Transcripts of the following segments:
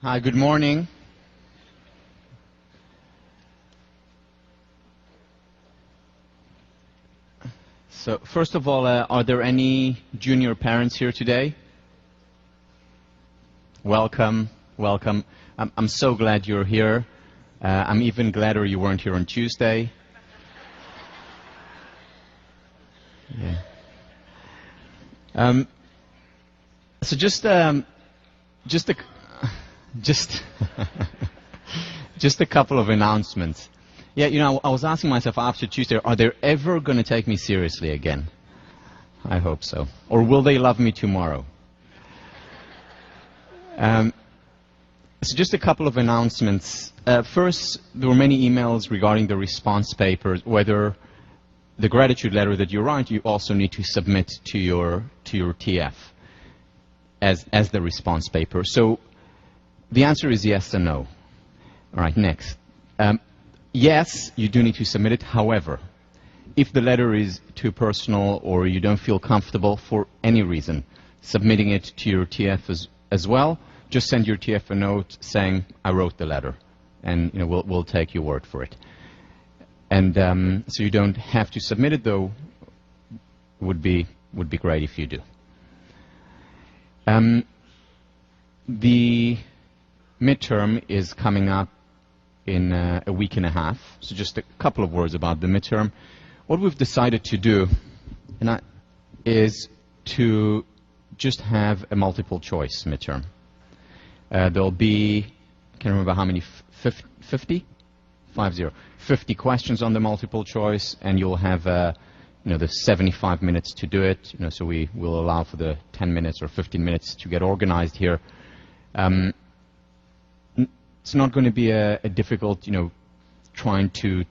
Hi, good morning. So, first of all, are there any junior parents here today? Welcome, welcome. I'm so glad you're here. I'm even gladder you weren't here on Tuesday. Yeah. So just a couple of announcements. Yeah, you know, I was asking myself after Tuesday, are they ever going to take me seriously again? I hope so. Or will they love me tomorrow? So just a couple of announcements. First, there were many emails regarding the response papers, whether the gratitude letter that you write, you also need to submit to your TF as the response paper. So the answer is yes and no. All right, next. Yes, you do need to submit it. However, if the letter is too personal or you don't feel comfortable for any reason submitting it to your TF as well, just send your TF a note saying, I wrote the letter, and we'll take your word for it. And so you don't have to submit it, though. Would be great if you do. The midterm is coming up in a week and a half, so just a couple of words about the midterm. What we've decided to do is to just have a multiple choice midterm. There'll be, I can't remember how many, 50 questions on the multiple choice, and you'll have the 75 minutes to do it. So we will allow for the 10 minutes or 15 minutes to get organized here. It's not going to be a difficult, trying to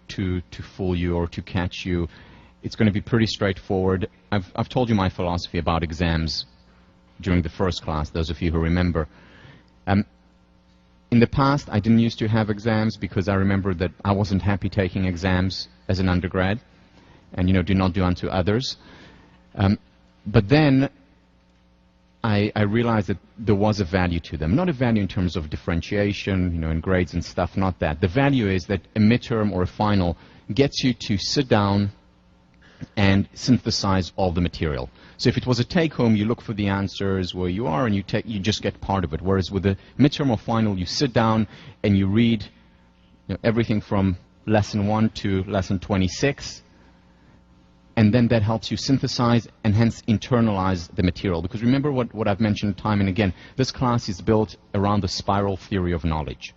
fool you or to catch you. It's going to be pretty straightforward. I've told you my philosophy about exams during the first class, those of you who remember. In the past, I didn't used to have exams because I remember that I wasn't happy taking exams as an undergrad, and do not do unto others. But then I realized that there was a value to them. Not a value in terms of differentiation, in grades and stuff, not that. The value is that a midterm or a final gets you to sit down and synthesize all the material. So if it was a take-home, you look for the answers where you are and you just get part of it. Whereas with a midterm or final, you sit down and you read everything from lesson 1 to lesson 26. And then that helps you synthesize and hence internalize the material. Because remember what I've mentioned time and again, this class is built around the spiral theory of knowledge.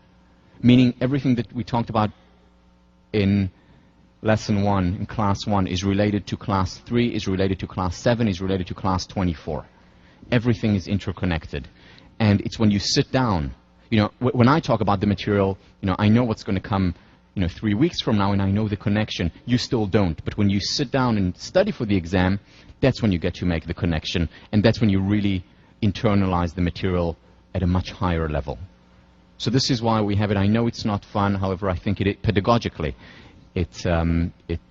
Meaning everything that we talked about in lesson 1, in class 1, is related to class 3, is related to class 7, is related to class 24. Everything is interconnected. And it's when you sit down, when I talk about the material, I know what's going to come 3 weeks from now, and I know the connection. You still don't. But when you sit down and study for the exam, that's when you get to make the connection, and that's when you really internalize the material at a much higher level. So this is why we have it. I know it's not fun, however, I think pedagogically, it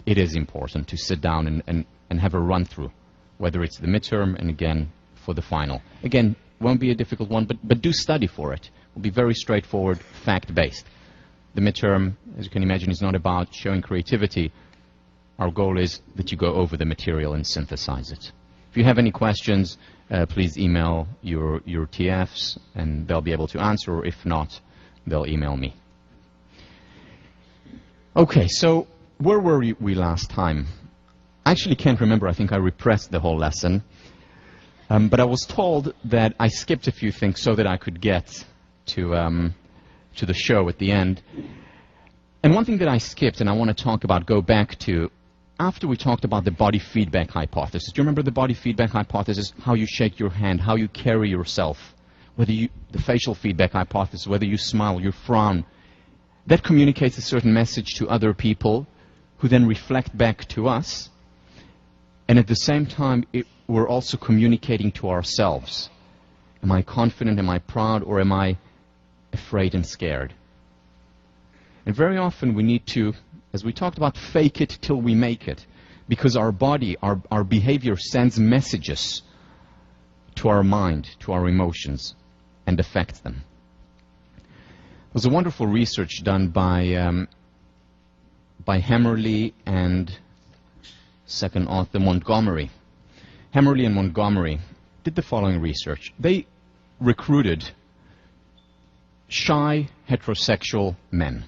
is important to sit down and have a run-through, whether it's the midterm and, again, for the final. Again, won't be a difficult one, but do study for it. It will be very straightforward, fact-based. The midterm, as you can imagine, is not about showing creativity. Our goal is that you go over the material and synthesize it. If you have any questions, please email your TFs, and they'll be able to answer, or if not, they'll email me. Okay, so where were we last time? I actually can't remember. I think I repressed the whole lesson. But I was told that I skipped a few things so that I could get to the show at the end. And one thing that I skipped and I want to talk about, go back to, after we talked about the body feedback hypothesis. Do you remember the body feedback hypothesis? How you shake your hand, how you carry yourself, the facial feedback hypothesis, whether you smile, you frown. That communicates a certain message to other people who then reflect back to us. And at the same time, we're also communicating to ourselves. Am I confident? Am I proud? Or am I afraid and scared? And very often we need to, as we talked about, fake it till we make it. Because our body, our behavior sends messages to our mind, to our emotions, and affects them. was a wonderful research done by Hammerly and second author Montgomery. Hammerly and Montgomery did the following research. They recruited shy heterosexual men.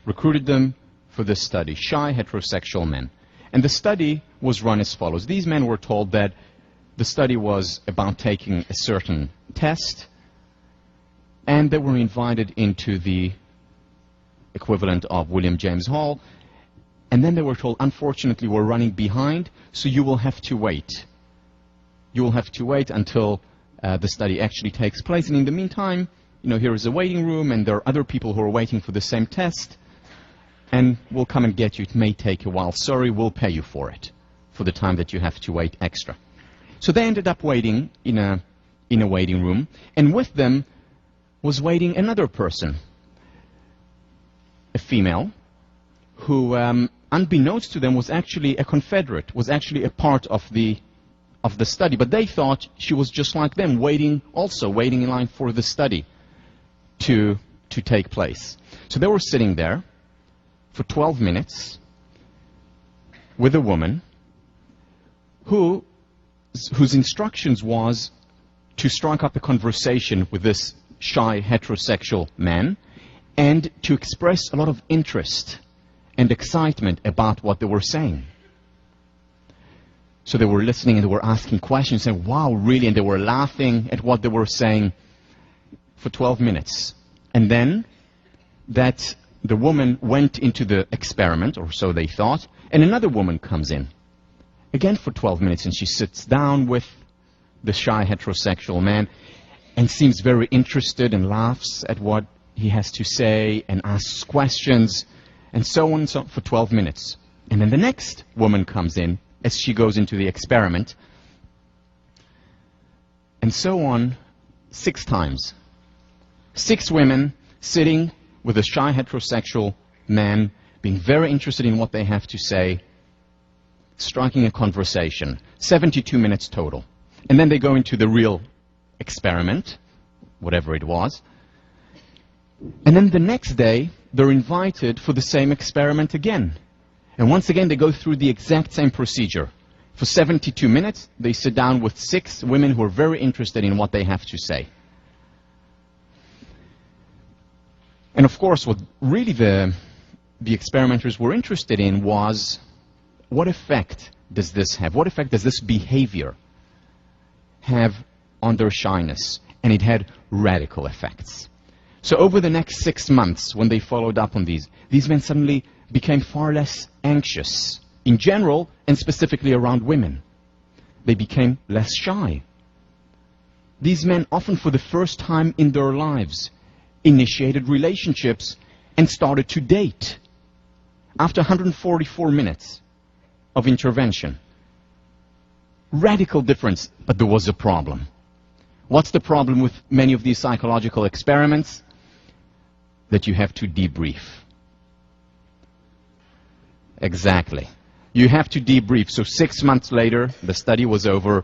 Recruited them for this study, shy heterosexual men. And the study was run as follows. These men were told that the study was about taking a certain test, and they were invited into the equivalent of William James Hall, and then they were told, unfortunately, we're running behind, so you will have to wait. You will have to wait until the study actually takes place, and in the meantime, you know, here is a waiting room, and there are other people who are waiting for the same test, and we'll come and get you. It may take a while. Sorry, we'll pay you for it, for the time that you have to wait extra. So they ended up waiting in a waiting room, and with them was waiting another person, a female, who, unbeknownst to them, was actually a Confederate, was actually a part of the study. But they thought she was just like them, waiting in line for the study to take place. So they were sitting there for 12 minutes with a woman whose instructions was to strike up a conversation with this shy heterosexual man and to express a lot of interest and excitement about what they were saying. So they were listening and they were asking questions, saying, wow, really? And they were laughing at what they were saying for 12 minutes. And then the woman went into the experiment, or so they thought, and another woman comes in, again for 12 minutes, and she sits down with the shy heterosexual man and seems very interested and laughs at what he has to say and asks questions, and so on and so on for 12 minutes. And then the next woman comes in as she goes into the experiment, and so on 6 times. 6 women sitting with a shy heterosexual man, being very interested in what they have to say, striking a conversation. 72 minutes total. And then they go into the real experiment, whatever it was. And then the next day, they're invited for the same experiment again. And once again, they go through the exact same procedure. For 72 minutes, they sit down with 6 women who are very interested in what they have to say. And of course, what really the experimenters were interested in was, what effect does this have? What effect does this behavior have on their shyness? And it had radical effects. So over the next 6 months, when they followed up on these men suddenly became far less anxious in general and specifically around women. They became less shy. These men, often for the first time in their lives, initiated relationships and started to date after 144 minutes of intervention. Radical difference, but there was a problem. What's the problem with many of these psychological experiments? That you have to debrief. Exactly. You have to debrief. So 6 months later, the study was over.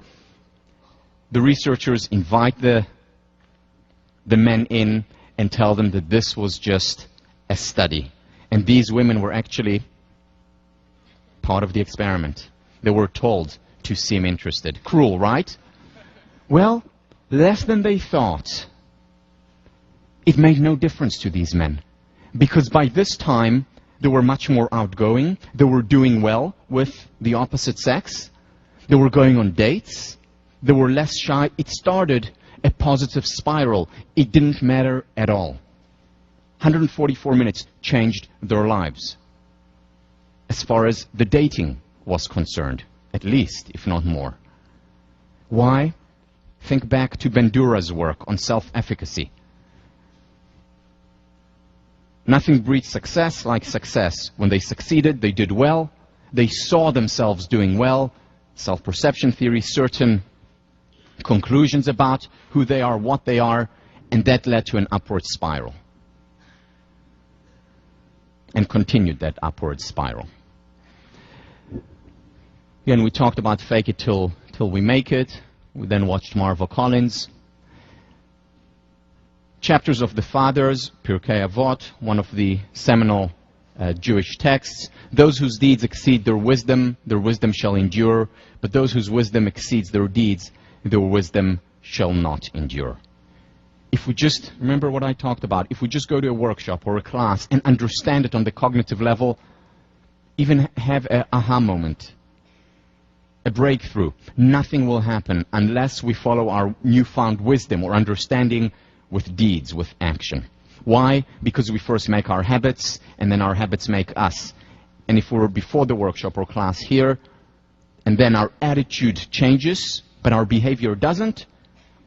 The researchers invite the men in and tell them that this was just a study. And these women were actually part of the experiment. They were told to seem interested. Cruel, right? Well, less than they thought. It made no difference to these men, because by this time they were much more outgoing, they were doing well with the opposite sex, they were going on dates, they were less shy. It started a positive spiral. It didn't matter at all. 144 minutes changed their lives as far as the dating was concerned, at least, if not more. Why? Think back to Bandura's work on self-efficacy. Nothing breeds success like success. When they succeeded, they did well, they saw themselves doing well, self-perception theory, certain conclusions about who they are, what they are, and that led to an upward spiral. And continued that upward spiral. Again, we talked about fake it till we make it. We then watched Marva Collins. chapters of the Fathers, Pirkei Avot, one of the seminal Jewish texts. Those whose deeds exceed their wisdom shall endure, but those whose wisdom exceeds their deeds, their wisdom shall not endure. If we just, remember what I talked about, if we just go to a workshop or a class and understand it on the cognitive level, even have an aha moment, a breakthrough, nothing will happen unless we follow our newfound wisdom or understanding with deeds, with action. Why? Because we first make our habits, and then our habits make us. And if we're before the workshop or class here, and then our attitude changes, but our behavior doesn't,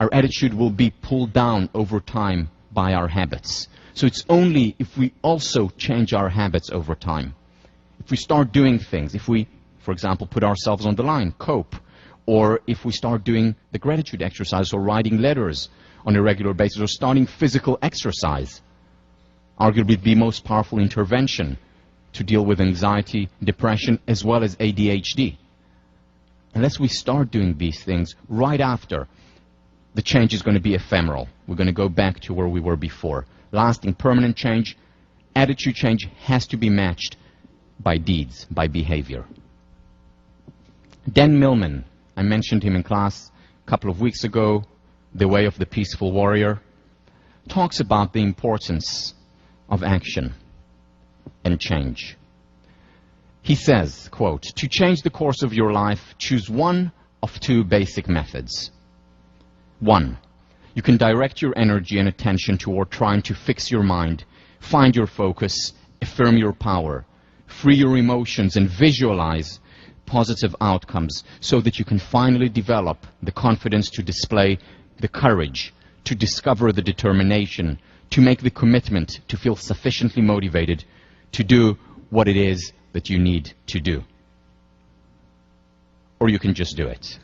our attitude will be pulled down over time by our habits. So it's only if we also change our habits over time. If we start doing things, if we, for example, put ourselves on the line, cope, or if we start doing the gratitude exercise or writing letters on a regular basis or starting physical exercise, arguably the most powerful intervention to deal with anxiety, depression, as well as ADHD. Unless we start doing these things right after, the change is going to be ephemeral. We're going to go back to where we were before. Lasting, permanent change, attitude change has to be matched by deeds, by behavior. Dan Millman, I mentioned him in class a couple of weeks ago, The Way of the Peaceful Warrior, talks about the importance of action and change. He says, quote, "To change the course of your life, choose one of two basic methods. One, you can direct your energy and attention toward trying to fix your mind, find your focus, affirm your power, free your emotions, and visualize positive outcomes so that you can finally develop the confidence to display the courage, to discover the determination, to make the commitment, to feel sufficiently motivated to do what it is that you need to do. Or you can just do it."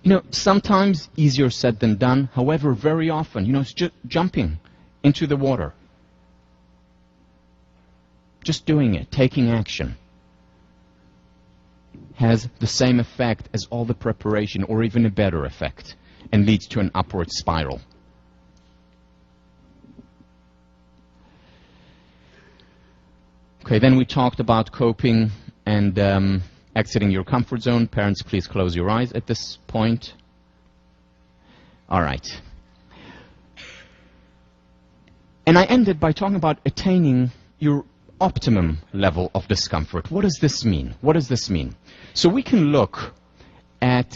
You know, sometimes easier said than done. However, very often, it's just jumping into the water. Just doing it, taking action, has the same effect as all the preparation, or even a better effect, and leads to an upward spiral. Okay, then we talked about coping and exiting your comfort zone. Parents, please close your eyes at this point. All right. And I ended by talking about attaining your optimum level of discomfort. What does this mean? What does this mean? So we can look at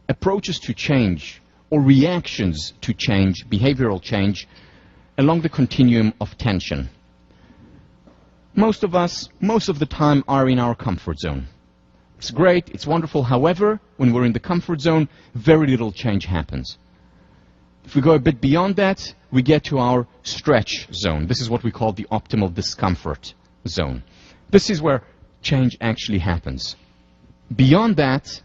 approaches to change or reactions to change, behavioral change, along the continuum of tension. Most of us, most of the time, are in our comfort zone. It's great, it's wonderful. However, when we're in the comfort zone, very little change happens. If we go a bit beyond that, we get to our stretch zone. This is what we call the optimal discomfort zone. This is where change actually happens. Beyond that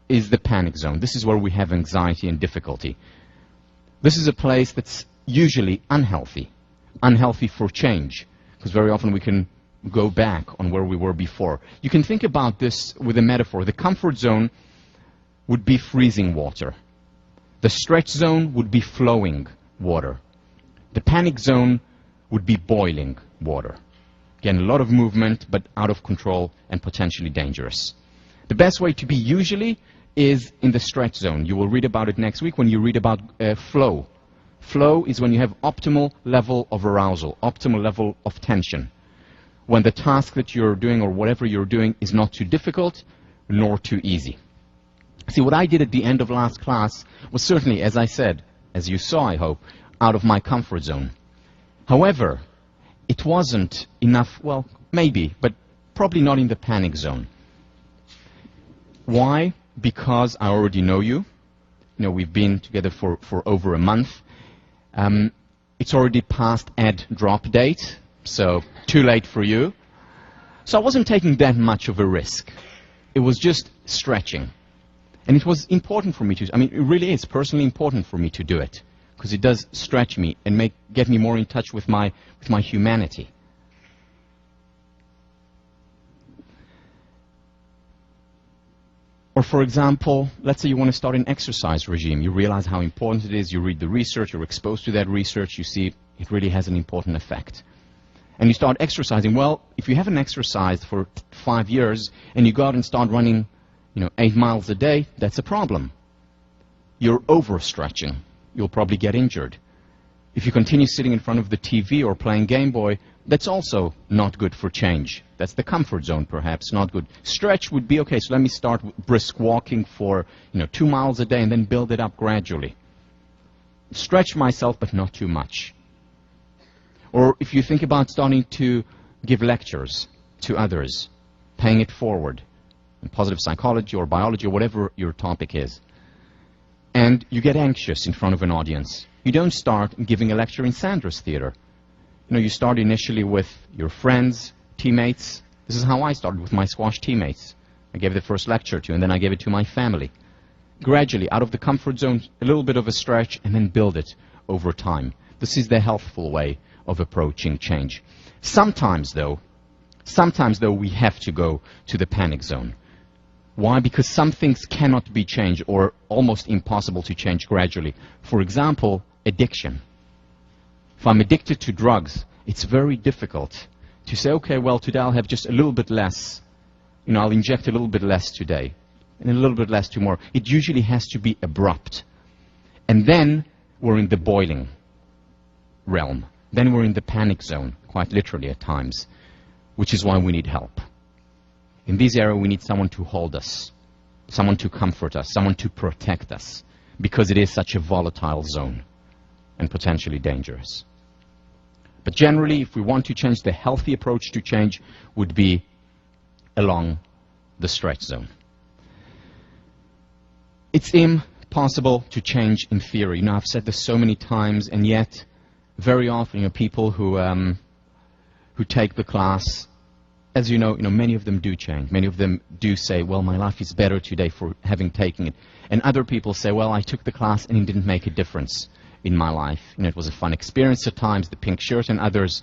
is the panic zone. This is where we have anxiety and difficulty. This is a place that's usually unhealthy. Unhealthy for change, because very often we can go back on where we were before. You can think about this with a metaphor. The comfort zone would be freezing water. The stretch zone would be flowing water. The panic zone would be boiling water. Again, a lot of movement, but out of control and potentially dangerous. The best way to be usually is in the stretch zone. You will read about it next week when you read about flow. Flow is when you have optimal level of arousal, optimal level of tension. When the task that you're doing or whatever you're doing is not too difficult nor too easy. See, what I did at the end of last class was certainly, as I said, as you saw, I hope, out of my comfort zone. However, it wasn't enough, well, maybe, but probably not in the panic zone. Why? Because I already know you. You know, we've been together for over a month. It's already past ad drop date, so too late for you. So I wasn't taking that much of a risk. It was just stretching. And it was important for me to, it really is personally important for me to do it, because it does stretch me and get me more in touch with my humanity. Or for example, let's say you want to start an exercise regime. You realize how important it is, you read the research, you're exposed to that research, you see it really has an important effect. And you start exercising. Well, if you haven't exercised for 5 years and you go out and start running, 8 miles a day, that's a problem. You're overstretching. You'll probably get injured. If you continue sitting in front of the TV or playing Game Boy, that's also not good for change. That's the comfort zone, perhaps, not good. Stretch would be okay, so let me start brisk walking for 2 miles a day and then build it up gradually. Stretch myself, but not too much. Or if you think about starting to give lectures to others, paying it forward, in positive psychology or biology or whatever your topic is, and you get anxious in front of an audience, you don't start giving a lecture in Sanders Theater. You start initially with your friends, teammates. This is how I started with my squash teammates. I gave the first lecture to, and then I gave it to my family. Gradually, out of the comfort zone, a little bit of a stretch, and then build it over time. This is the healthful way of approaching change. Sometimes, though, we have to go to the panic zone. Why? Because some things cannot be changed or almost impossible to change gradually. For example, addiction. If I'm addicted to drugs, it's very difficult to say, okay, well, today I'll have just a little bit less. I'll inject a little bit less today and a little bit less tomorrow. It usually has to be abrupt. And then we're in the boiling realm. Then we're in the panic zone, quite literally at times, which is why we need help. In this area, we need someone to hold us, someone to comfort us, someone to protect us, because it is such a volatile zone and potentially dangerous. But generally, if we want to change, the healthy approach to change would be along the stretch zone. It's impossible to change in theory. I've said this so many times, and yet very often, people who take the class, as you know, many of them do change. Many of them do say, well, my life is better today for having taken it. And other people say, well, I took the class and it didn't make a difference in my life. It was a fun experience at times, the pink shirt and others,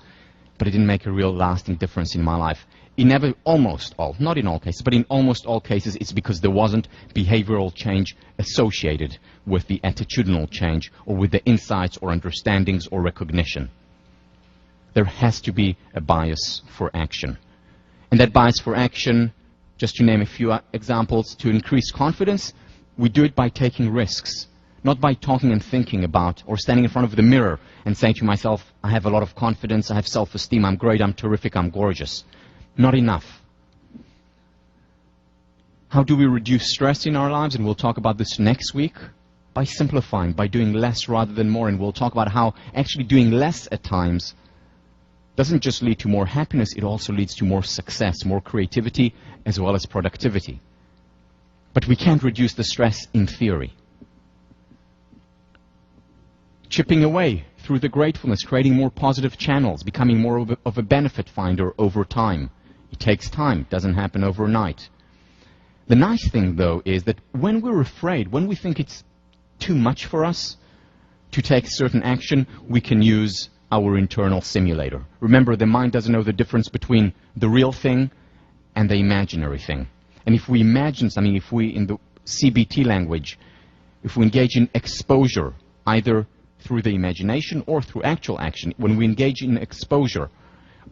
but it didn't make a real lasting difference in my life. Almost all, not in all cases, but in almost all cases, it's because there wasn't behavioral change associated with the attitudinal change or with the insights or understandings or recognition. There has to be a bias for action. And that bias for action, just to name a few examples, to increase confidence, we do it by taking risks, not by talking and thinking about or standing in front of the mirror and saying to myself, I have a lot of confidence, I have self-esteem, I'm great, I'm terrific, I'm gorgeous. Not enough. How do we reduce stress in our lives? And we'll talk about this next week. By simplifying, by doing less rather than more. And we'll talk about how actually doing less at times doesn't just lead to more happiness, it also leads to more success, more creativity, as well as productivity. But we can't reduce the stress in theory. Chipping away through the gratefulness, creating more positive channels, becoming more of a benefit finder over time. It takes time, it doesn't happen overnight. The nice thing, though, is that when we're afraid, when we think it's too much for us to take certain action, we can use our internal simulator. Remember, the mind doesn't know the difference between the real thing and the imaginary thing. And if we imagine something, if we, in the CBT language, if we engage in exposure, either through the imagination or through actual action, when we engage in exposure,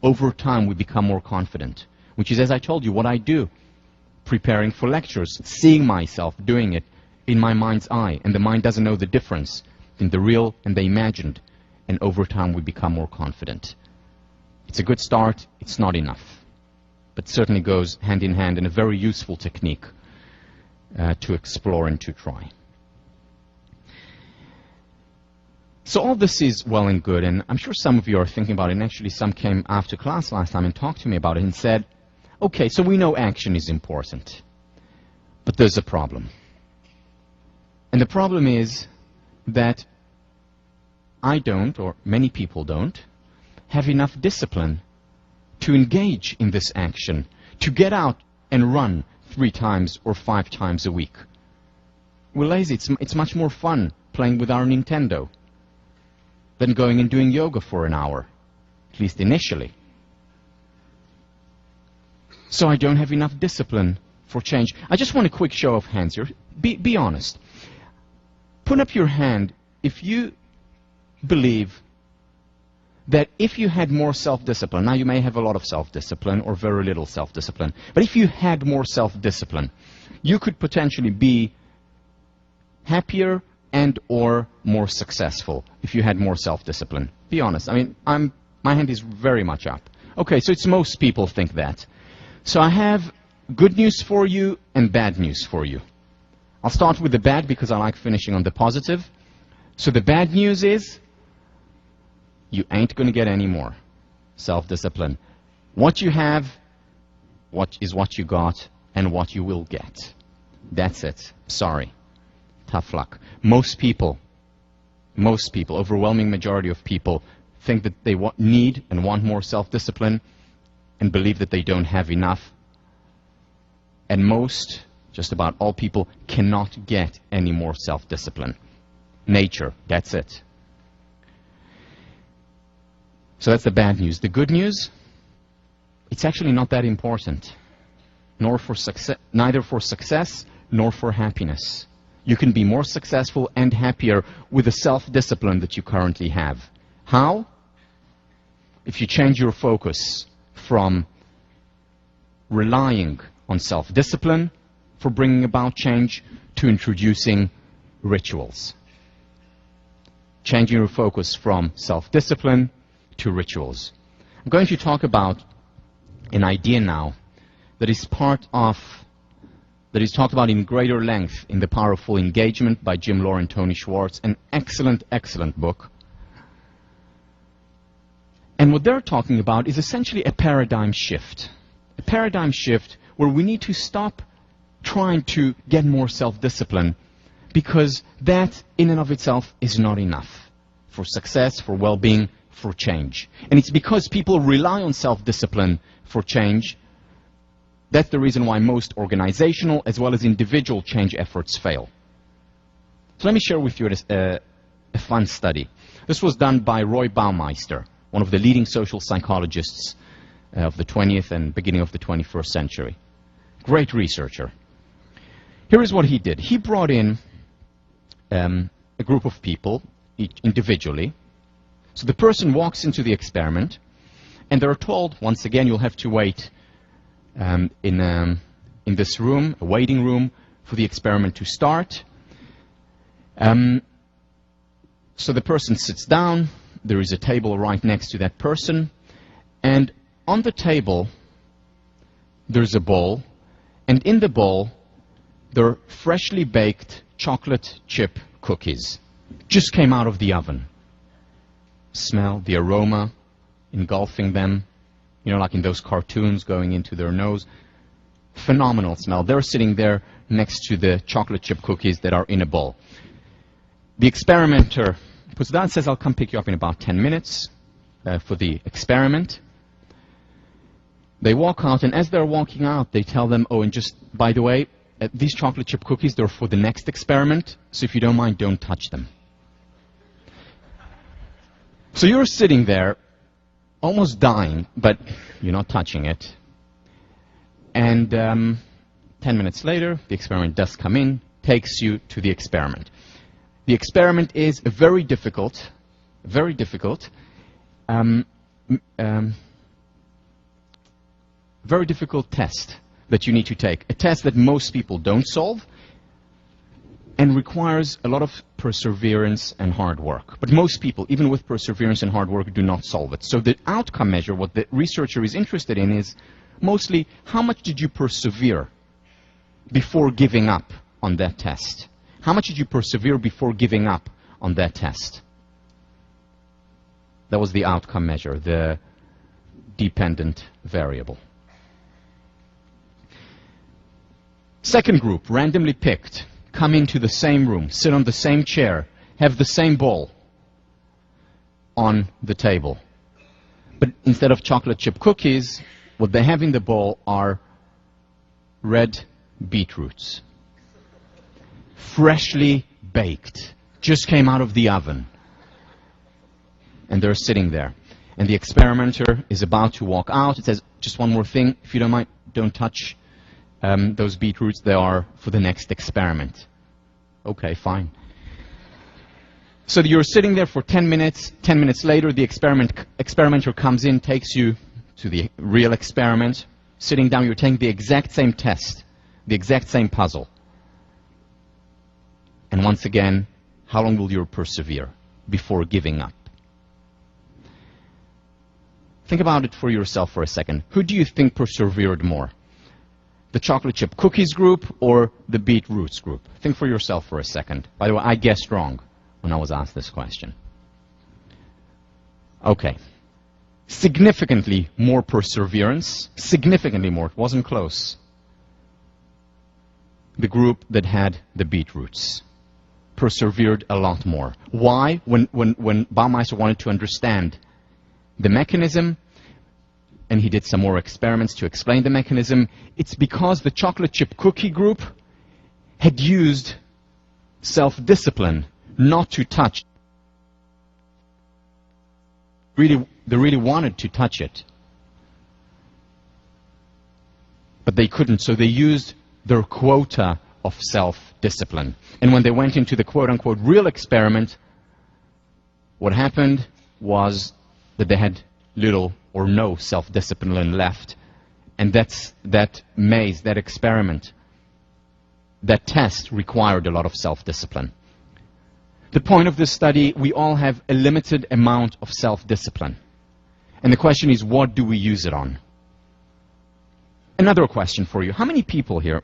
over time we become more confident, which is, as I told you, what I do preparing for lectures, seeing myself doing it in my mind's eye, and the mind doesn't know the difference in the real and the imagined, and over time we become more confident. It's a good start, it's not enough, but certainly goes hand in hand and a very useful technique to explore and to try. So all this is well and good, and I'm sure some of you are thinking about it, and actually some came after class last time and talked to me about it and said, okay, so we know action is important, but there's a problem. And the problem is that I don't, or many people don't, have enough discipline to engage in this action, to get out and run 3 times or 5 times a week. We're lazy. It's much more fun playing with our Nintendo than going and doing yoga for an hour, at least initially. So I don't have enough discipline for change. I just want a quick show of hands here. Be honest. Put up your hand if you believe that if you had more self-discipline, now you may have a lot of self-discipline or very little self-discipline, but if you had more self-discipline, you could potentially be happier and or more successful if you had more self-discipline. Be honest. I mean, my hand is very much up. Okay, so it's most people think that. So I have good news for you and bad news for you. I'll start with the bad because I like finishing on the positive. So the bad news is you ain't going to get any more self-discipline. What you have, what you got, and what you will get. That's it. Sorry. Tough luck. Most people, overwhelming majority of people, think that they need and want more self-discipline and believe that they don't have enough. And most, just about all people, cannot get any more self-discipline. Nature, that's it. So that's the bad news. The good news, it's actually not that important, neither for success nor for happiness. You can be more successful and happier with the self-discipline that you currently have. How? If you change your focus from relying on self-discipline for bringing about change to introducing rituals. Changing your focus from self-discipline to rituals. I'm going to talk about an idea now that is talked about in greater length in The Powerful Engagement by Jim Lohr and Tony Schwartz, an excellent, excellent book. And what they're talking about is essentially a paradigm shift. A paradigm shift where we need to stop trying to get more self-discipline because that in and of itself is not enough for success, for well-being, for change. And it's because people rely on self-discipline for change. That's the reason why most organizational as well as individual change efforts fail. So let me share with you a fun study. This was done by Roy Baumeister, one of the leading social psychologists of the 20th and beginning of the 21st century. Great researcher. Here is what he did. He brought in a group of people individually. So the person walks into the experiment, and they're told, once again, you'll have to wait in this room, a waiting room, for the experiment to start. So the person sits down. There is a table right next to that person, and on the table there's a bowl, and in the bowl there are freshly baked chocolate chip cookies. Just came out of the oven. Smell the aroma engulfing them, you know, like in those cartoons going into their nose. Phenomenal smell. They're sitting there next to the chocolate chip cookies that are in a bowl. The experimenter puts it down and says, I'll come pick you up in about 10 minutes for the experiment. They walk out, and as they're walking out, they tell them, oh, and just, by the way, these chocolate chip cookies, they're for the next experiment, so if you don't mind, don't touch them. So you're sitting there, almost dying, but you're not touching it. And 10 minutes later, the experiment does come in, takes you to the experiment. The experiment is a very difficult test that you need to take. A test that most people don't solve and requires a lot of perseverance and hard work. But most people, even with perseverance and hard work, do not solve it. So the outcome measure, what the researcher is interested in, is mostly how much did you persevere before giving up on that test? How much did you persevere before giving up on that test? That was the outcome measure, the dependent variable. Second group, randomly picked, come into the same room, sit on the same chair, have the same bowl on the table. But instead of chocolate chip cookies, what they have in the bowl are red beetroots. Freshly baked, just came out of the oven. And they're sitting there. And the experimenter is about to walk out. It says, just one more thing, if you don't mind, don't touch those beetroots, they are for the next experiment. Okay, fine. So you're sitting there for 10 minutes. 10 minutes later, the experimenter comes in, takes you to the real experiment. Sitting down, you're taking the exact same test, the exact same puzzle. And once again, how long will you persevere before giving up? Think about it for yourself for a second. Who do you think persevered more? The chocolate chip cookies group or the beetroots group? Think for yourself for a second. By the way, I guessed wrong when I was asked this question. Okay. Significantly more perseverance. Significantly more. It wasn't close. The group that had the beetroots persevered a lot more. Why? When Baumeister wanted to understand the mechanism, and he did some more experiments to explain the mechanism, it's because the chocolate chip cookie group had used self-discipline not to touch. They really wanted to touch it. But they couldn't, so they used their quota of self-discipline. And when they went into the quote-unquote real experiment, what happened was that they had little or no self-discipline left. And that maze, that experiment, that test required a lot of self-discipline. The point of this study, we all have a limited amount of self-discipline. And the question is, what do we use it on? Another question for you. How many people here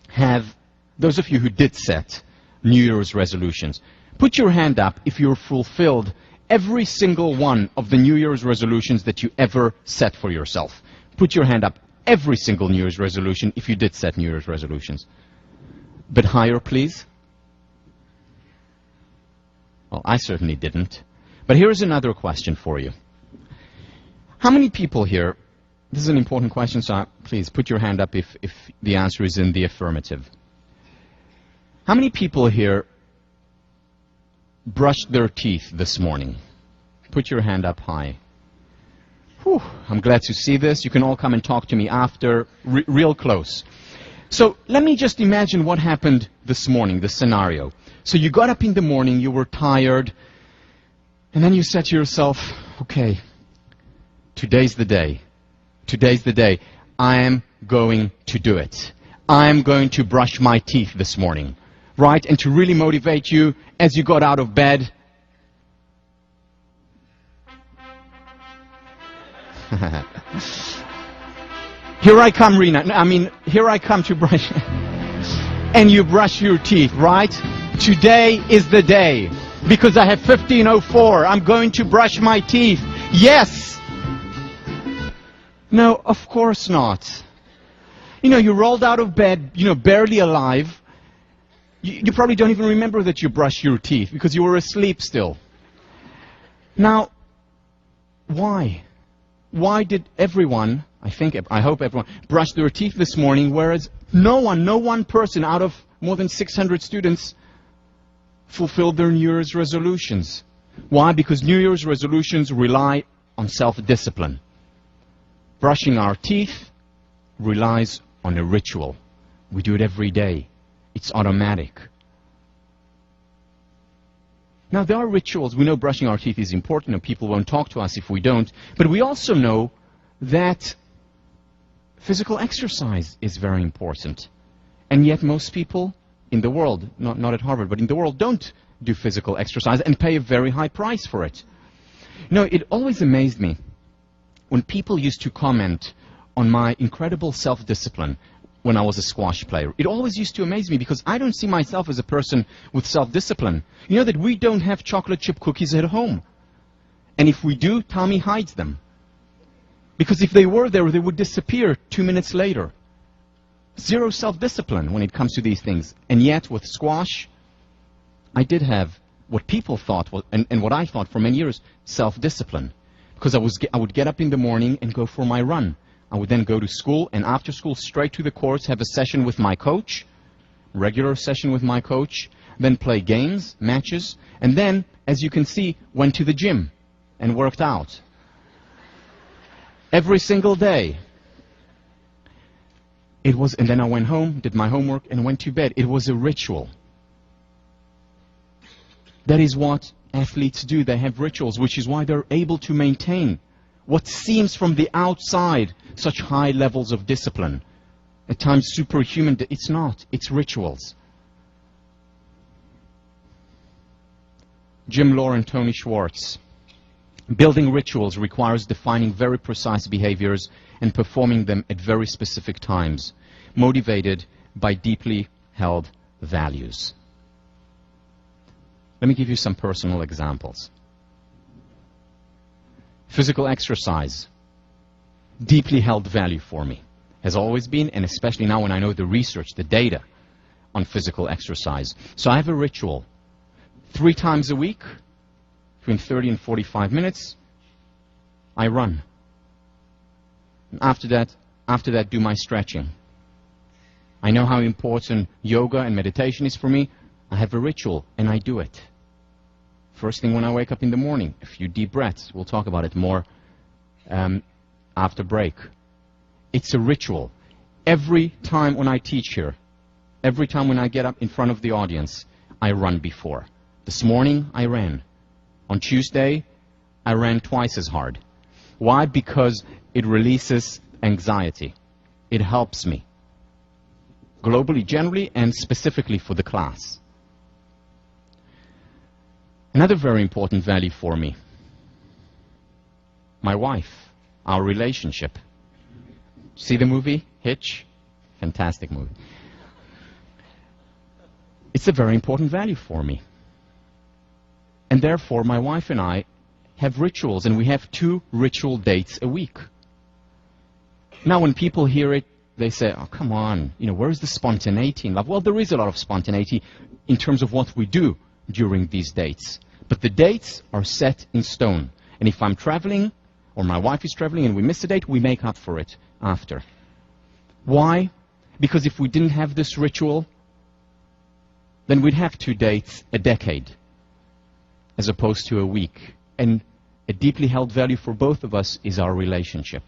have, those of you who did set New Year's resolutions, put your hand up if you're fulfilled every single one of the New Year's resolutions that you ever set for yourself. Put your hand up every single New Year's resolution if you did set New Year's resolutions. But higher, please. Well, I certainly didn't. But here's another question for you. How many people here, this is an important question, so please put your hand up if the answer is in the affirmative. How many people here brushed their teeth this morning? Put your hand up high. Whew, I'm glad to see this. You can all come and talk to me after, real close. So let me just imagine what happened this morning, the scenario. So you got up in the morning, you were tired, and then you said to yourself, okay, today's the day. Today's the day. I am going to do it. I'm going to brush my teeth this morning. Right? And to really motivate you as you got out of bed. Here I come, Rena. I mean, here I come to brush. And you brush your teeth, right? Today is the day. Because I have 15:04. I'm going to brush my teeth. Yes! No, of course not. You know, you rolled out of bed, you know, barely alive. You probably don't even remember that you brushed your teeth because you were asleep still. Now, why? Why did everyone, I hope everyone, brush their teeth this morning, whereas no one person out of more than 600 students fulfilled their New Year's resolutions? Why? Because New Year's resolutions rely on self-discipline. Brushing our teeth relies on a ritual. We do it every day. It's automatic. Now, there are rituals. We know brushing our teeth is important, and people won't talk to us if we don't. But we also know that physical exercise is very important. And yet most people in the world, not at Harvard, but in the world, don't do physical exercise and pay a very high price for it. You know, it always amazed me when people used to comment on my incredible self-discipline when I was a squash player. It always used to amaze me because I don't see myself as a person with self-discipline. You know that we don't have chocolate chip cookies at home. And if we do, Tommy hides them. Because if they were there, they would disappear 2 minutes later. Zero self-discipline when it comes to these things. And yet, with squash, I did have what people thought, was, and what I thought for many years, self-discipline. Because I would get up in the morning and go for my run. I would then go to school, and after school, straight to the courts, have a session with my coach, regular session with my coach, then play games, matches, and then, as you can see, went to the gym and worked out. Every single day. And then I went home, did my homework, and went to bed. It was a ritual. That is what athletes do. They have rituals, which is why they're able to maintain what seems from the outside such high levels of discipline. At times superhuman. It's not. It's rituals. Jim Lohr and Tony Schwartz. Building rituals requires defining very precise behaviors and performing them at very specific times, motivated by deeply held values. Let me give you some personal examples. Physical exercise, deeply held value for me, has always been, and especially now when I know the research, the data on physical exercise. So I have a ritual. 3 times a week, between 30 and 45 minutes, I run. And after that, do my stretching. I know how important yoga and meditation is for me. I have a ritual, and I do it. First thing when I wake up in the morning, a few deep breaths. We'll talk about it more after break. It's a ritual. Every time when I teach here, every time when I get up in front of the audience, I run before. This morning, I ran. On Tuesday, I ran twice as hard. Why? Because it releases anxiety. It helps me. Globally, generally, and specifically for the class. Another very important value for me. My wife. Our relationship. See the movie, Hitch? Fantastic movie. It's a very important value for me. And therefore, my wife and I have rituals, and we have 2 ritual dates a week. Now, when people hear it, they say, oh, come on, where's the spontaneity in love? Well, there is a lot of spontaneity in terms of what we do during these dates. But the dates are set in stone. And if I'm traveling, or my wife is traveling, and we miss a date, we make up for it after. Why? Because if we didn't have this ritual, then we'd have 2 dates a decade, as opposed to a week. And a deeply held value for both of us is our relationship.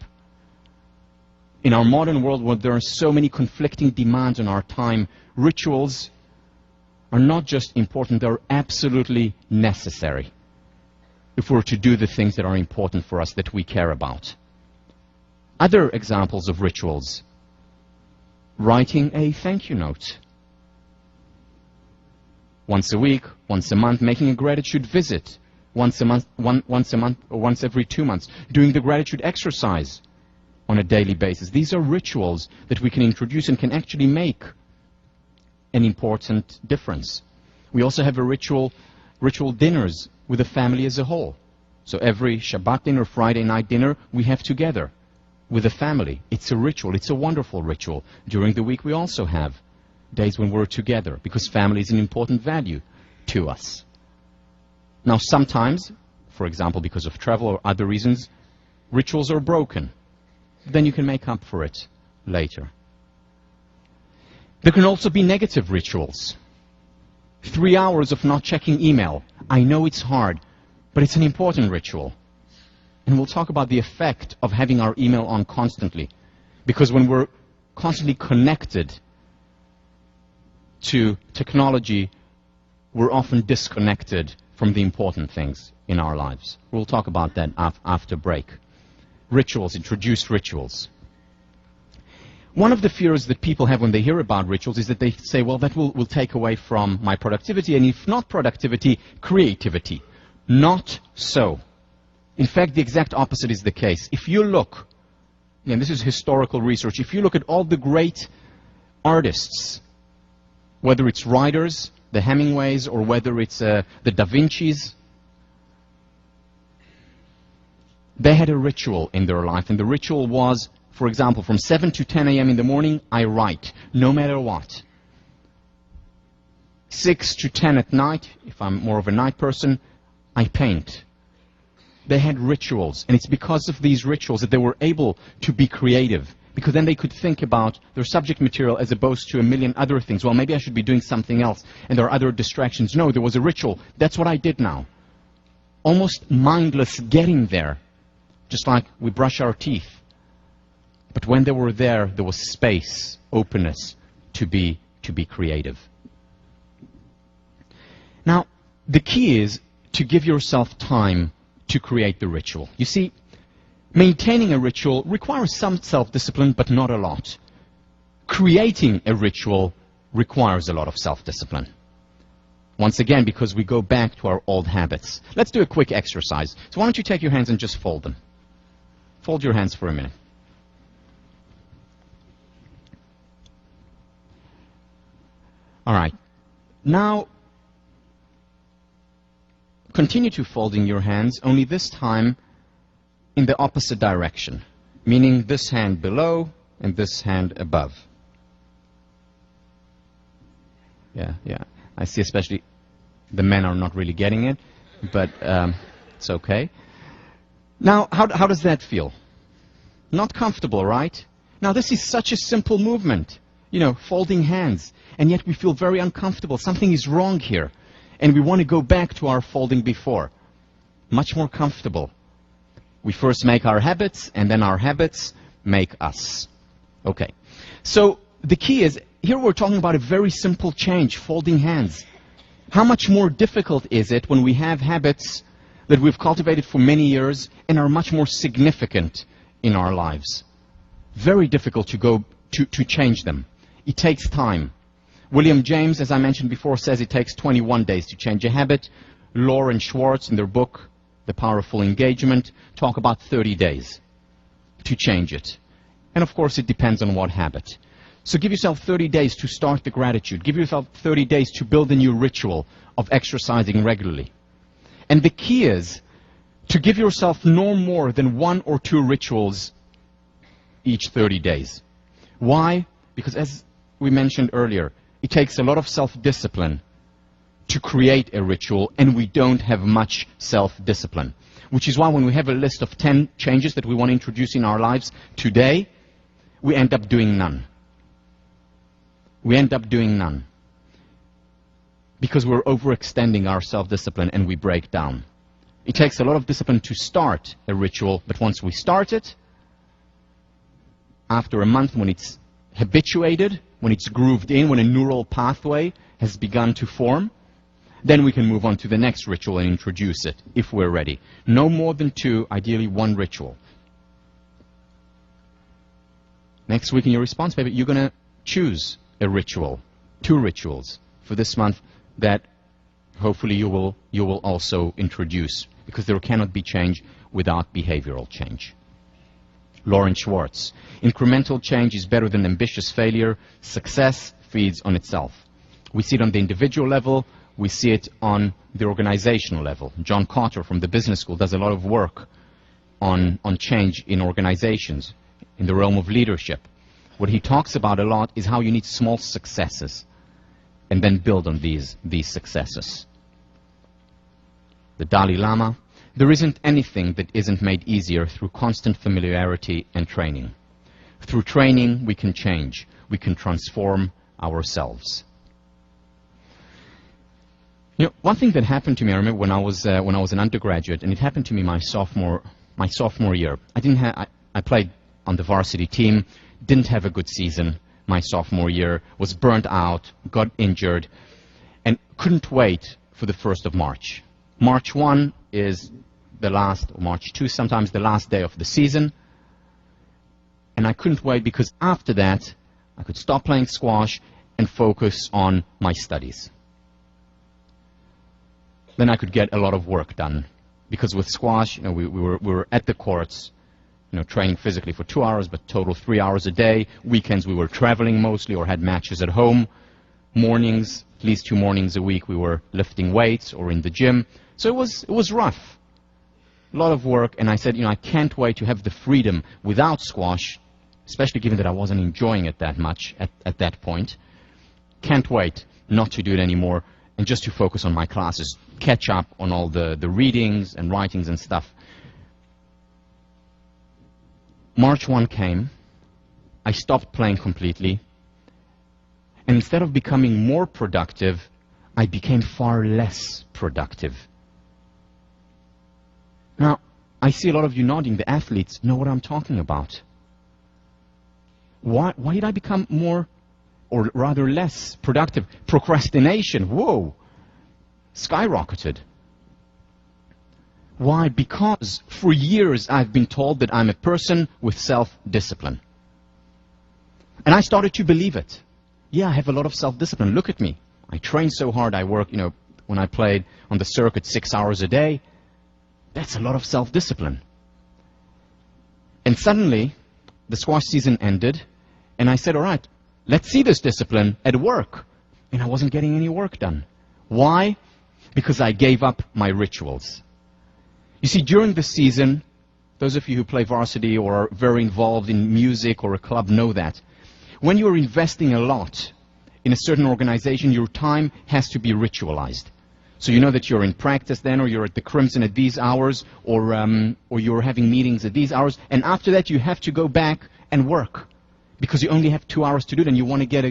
In our modern world, where there are so many conflicting demands on our time, rituals are not just important, they're absolutely necessary if we're to do the things that are important for us, that we care about. Other examples of rituals: writing a thank you note. Once a week, once a month, making a gratitude visit. Once a month, or once every 2 months. Doing the gratitude exercise on a daily basis. These are rituals that we can introduce and can actually make an important difference. We also have a ritual dinners with the family as a whole. So every Shabbat dinner, Friday night dinner, we have together with the family. It's a ritual. It's a wonderful ritual. During the week, we also have days when we're together, because family is an important value to us. Now, sometimes, for example, because of travel or other reasons, rituals are broken. Then you can make up for it later. There can also be negative rituals. 3 hours of not checking email. I know it's hard, but it's an important ritual. And we'll talk about the effect of having our email on constantly. Because when we're constantly connected to technology, we're often disconnected from the important things in our lives. We'll talk about that after break. Rituals, introduce rituals. One of the fears that people have when they hear about rituals is that they say, well, that will take away from my productivity, and if not productivity, creativity. Not so. In fact, the exact opposite is the case. If you look, and this is historical research, if you look at all the great artists, whether it's writers, the Hemingways, or whether it's the Da Vincis, they had a ritual in their life, and the ritual was, for example, from 7 to 10 a.m. in the morning, I write, no matter what. 6 to 10 at night, if I'm more of a night person, I paint. They had rituals, and it's because of these rituals that they were able to be creative, because then they could think about their subject material as opposed to a million other things. Well, maybe I should be doing something else, and there are other distractions. No, there was a ritual. That's what I did now. Almost mindless getting there, just like we brush our teeth. But when they were there was space, openness to be creative. Now, the key is to give yourself time to create the ritual. You see, maintaining a ritual requires some self-discipline, but not a lot. Creating a ritual requires a lot of self-discipline. Once again, because we go back to our old habits. Let's do a quick exercise. So why don't you take your hands and just fold them. Fold your hands for a minute. All right. Now, continue to folding your hands, only this time in the opposite direction, meaning this hand below and this hand above. Yeah. I see especially the men are not really getting it, but it's okay. Now, how does that feel? Not comfortable, right? Now, this is such a simple movement, you know, folding hands, and yet we feel very uncomfortable. Something is wrong here, and we want to go back to our folding before. Much more comfortable. We first make our habits, and then our habits make us. Okay. So the key is, here we're talking about a very simple change, folding hands. How much more difficult is it when we have habits that we've cultivated for many years and are much more significant in our lives? Very difficult to change them. It takes time. William James, as I mentioned before, says it takes 21 days to change a habit. Lauren Schwartz, in their book, The Powerful Engagement, talk about 30 days to change it. And of course, it depends on what habit. So give yourself 30 days to start the gratitude. Give yourself 30 days to build a new ritual of exercising regularly. And the key is to give yourself no more than 1 or 2 rituals each 30 days. Why? Because as we mentioned earlier, it takes a lot of self-discipline to create a ritual, and we don't have much self-discipline. Which is why when we have a list of 10 changes that we want to introduce in our lives today, we end up doing none. We end up doing none. Because we're overextending our self-discipline and we break down. It takes a lot of discipline to start a ritual, but once we start it, after a month when it's habituated, when it's grooved in, when a neural pathway has begun to form, then we can move on to the next ritual and introduce it, if we're ready. No more than 2, ideally 1 ritual. Next week in your response paper, you're going to choose a ritual, 2 rituals for this month that hopefully you will also introduce, because there cannot be change without behavioral change. Lauren Schwartz, incremental change is better than ambitious failure. Success feeds on itself. We see it on the individual level. We see it on the organizational level. John Cotter from the business school does a lot of work on change in organizations, in the realm of leadership. What he talks about a lot is how you need small successes and then build on these successes. The Dalai Lama, there isn't anything that isn't made easier through constant familiarity and training. Through training, we can change. We can transform ourselves. You know, one thing that happened to me, I remember when I was an undergraduate, and it happened to me my sophomore year. I played on the varsity team, didn't have a good season my sophomore year, was burnt out, got injured, and couldn't wait for the 1st of March. March 1 is the last, or March 2 sometimes, the last day of the season, and I couldn't wait because after that I could stop playing squash and focus on my studies. Then I could get a lot of work done, because with squash, you know, we were at the courts, you know, training physically for 2 hours, but total 3 hours a day. Weekends we were traveling mostly or had matches at home. Mornings, at least 2 mornings a week, we were lifting weights or in the gym. So it was rough, a lot of work, and I said, you know, I can't wait to have the freedom without squash, especially given that I wasn't enjoying it that much at that point. Can't wait not to do it anymore and just to focus on my classes, catch up on all the readings and writings and stuff. March 1 came, I stopped playing completely, and instead of becoming more productive, I became far less productive. Now, I see a lot of you nodding. The athletes know what I'm talking about. Why did I become more, or rather less, productive? Procrastination, whoa, skyrocketed. Why? Because for years I've been told that I'm a person with self-discipline. And I started to believe it. Yeah, I have a lot of self-discipline. Look at me. I train so hard. I work, when I played on the circuit 6 hours a day. That's a lot of self-discipline. And suddenly, the squash season ended, and I said, all right, let's see this discipline at work. And I wasn't getting any work done. Why? Because I gave up my rituals. You see, during the season, those of you who play varsity or are very involved in music or a club know that. When you're investing a lot in a certain organization, your time has to be ritualized. So you know that you're in practice then, or you're at the Crimson at these hours, or you're having meetings at these hours, and after that you have to go back and work, because you only have 2 hours to do it and you want to get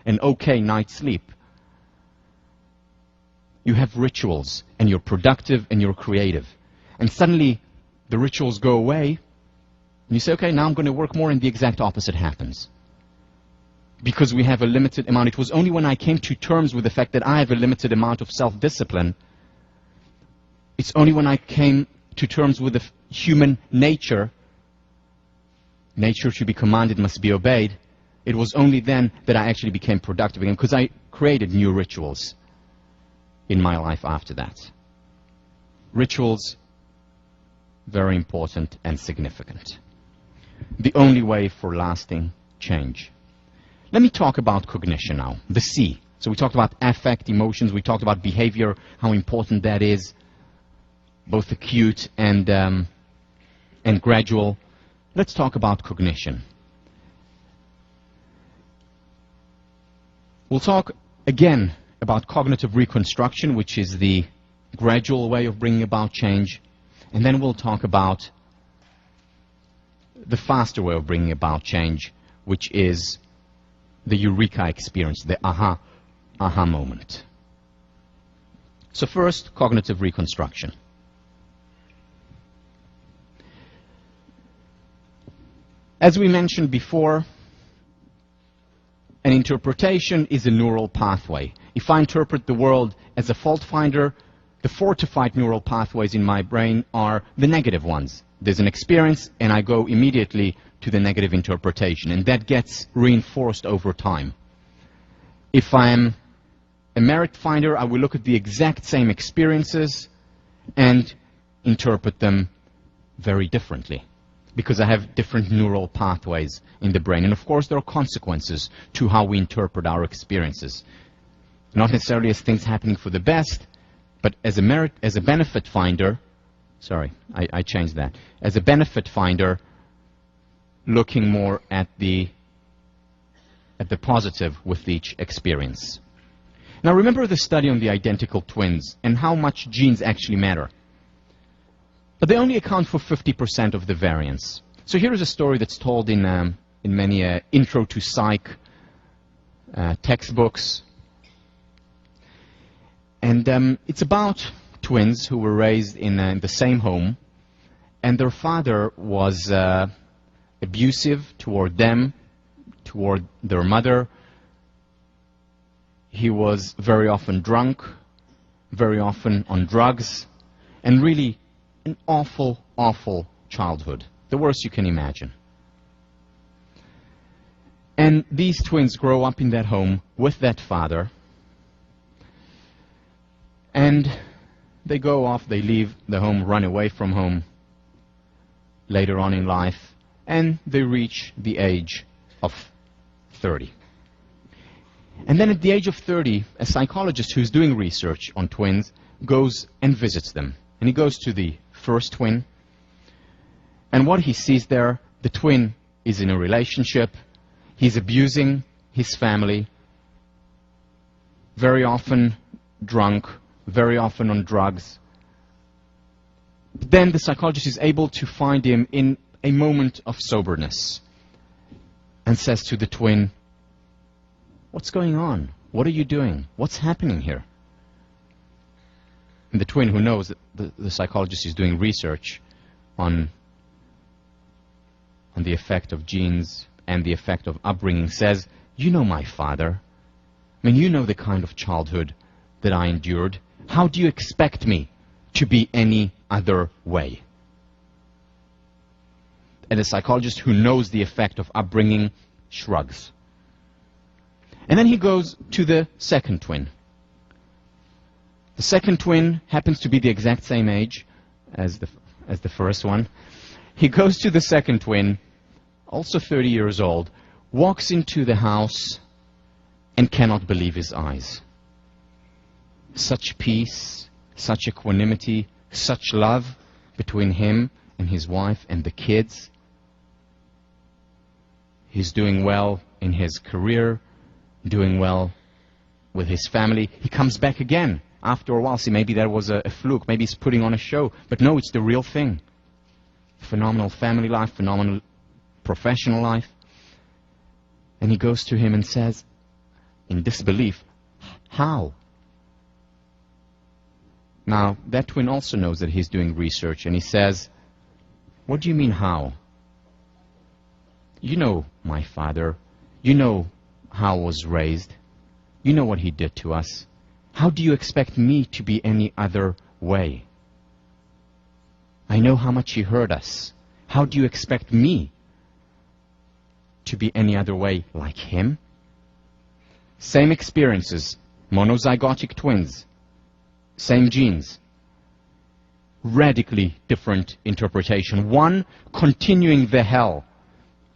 an okay night's sleep. You have rituals, and you're productive and you're creative. And suddenly the rituals go away, and you say, okay, now I'm going to work more, and the exact opposite happens. Because we have a limited amount. It was only when I came to terms with the fact that I have a limited amount of self-discipline, it's only when I came to terms with the human nature, nature to be commanded must be obeyed, it was only then that I actually became productive again, because I created new rituals in my life after that. Rituals, very important and significant. The only way for lasting change. Let me talk about cognition now, the C. So we talked about affect, emotions, we talked about behavior, how important that is, both acute and gradual. Let's talk about cognition. We'll talk again about cognitive reconstruction, which is the gradual way of bringing about change. And then we'll talk about the faster way of bringing about change, which is the eureka experience, the aha moment. So first, cognitive reconstruction. As we mentioned before, an interpretation is a neural pathway. If I interpret the world as a fault finder, the fortified neural pathways in my brain are the negative ones. There's an experience, and I go immediately to the negative interpretation, and that gets reinforced over time. If I'm a merit finder, I will look at the exact same experiences and interpret them very differently, because I have different neural pathways in the brain. And of course, there are consequences to how we interpret our experiences. Not necessarily as things happening for the best, but as a benefit finder, sorry, I changed that. As a benefit finder, looking more at the positive with each experience. Now remember the study on the identical twins and how much genes actually matter. But they only account for 50% of the variance. So here is a story that's told in many intro to psych textbooks. And it's about twins who were raised in the same home, and their father was abusive toward them, toward their mother. He was very often drunk, very often on drugs, and really an awful, awful childhood, the worst you can imagine. And these twins grow up in that home with that father, and they go off, they leave the home, run away from home later on in life, and they reach the age of 30. And then at the age of 30, a psychologist who's doing research on twins goes and visits them. And he goes to the first twin, and what he sees there, the twin is in a relationship, he's abusing his family, very often drunk, very often on drugs. But then the psychologist is able to find him in a moment of soberness and says to the twin, "What's going on? What are you doing? What's happening here?" And the twin, who knows that the psychologist is doing research on the effect of genes and the effect of upbringing says, you know my father. I mean, you know the kind of childhood that I endured. How do you expect me to be any other way? And a psychologist who knows the effect of upbringing shrugs. And then he goes to the second twin. The second twin happens to be the exact same age as the first one. He goes to the second twin, also 30 years old, walks into the house and cannot believe his eyes. Such peace, such equanimity, such love between him and his wife and the kids. He's doing well in his career, doing well with his family. He comes back again after a while. See, maybe that was a fluke. Maybe he's putting on a show. But no, it's the real thing. Phenomenal family life, phenomenal professional life. And he goes to him and says, in disbelief, how? Now, that twin also knows that he's doing research, and he says, what do you mean, how? You know my father. You know how I was raised. You know what he did to us. How do you expect me to be any other way? I know how much he hurt us. How do you expect me to be any other way like him? Same experiences, monozygotic twins, same genes. Radically different interpretation. One continuing the hell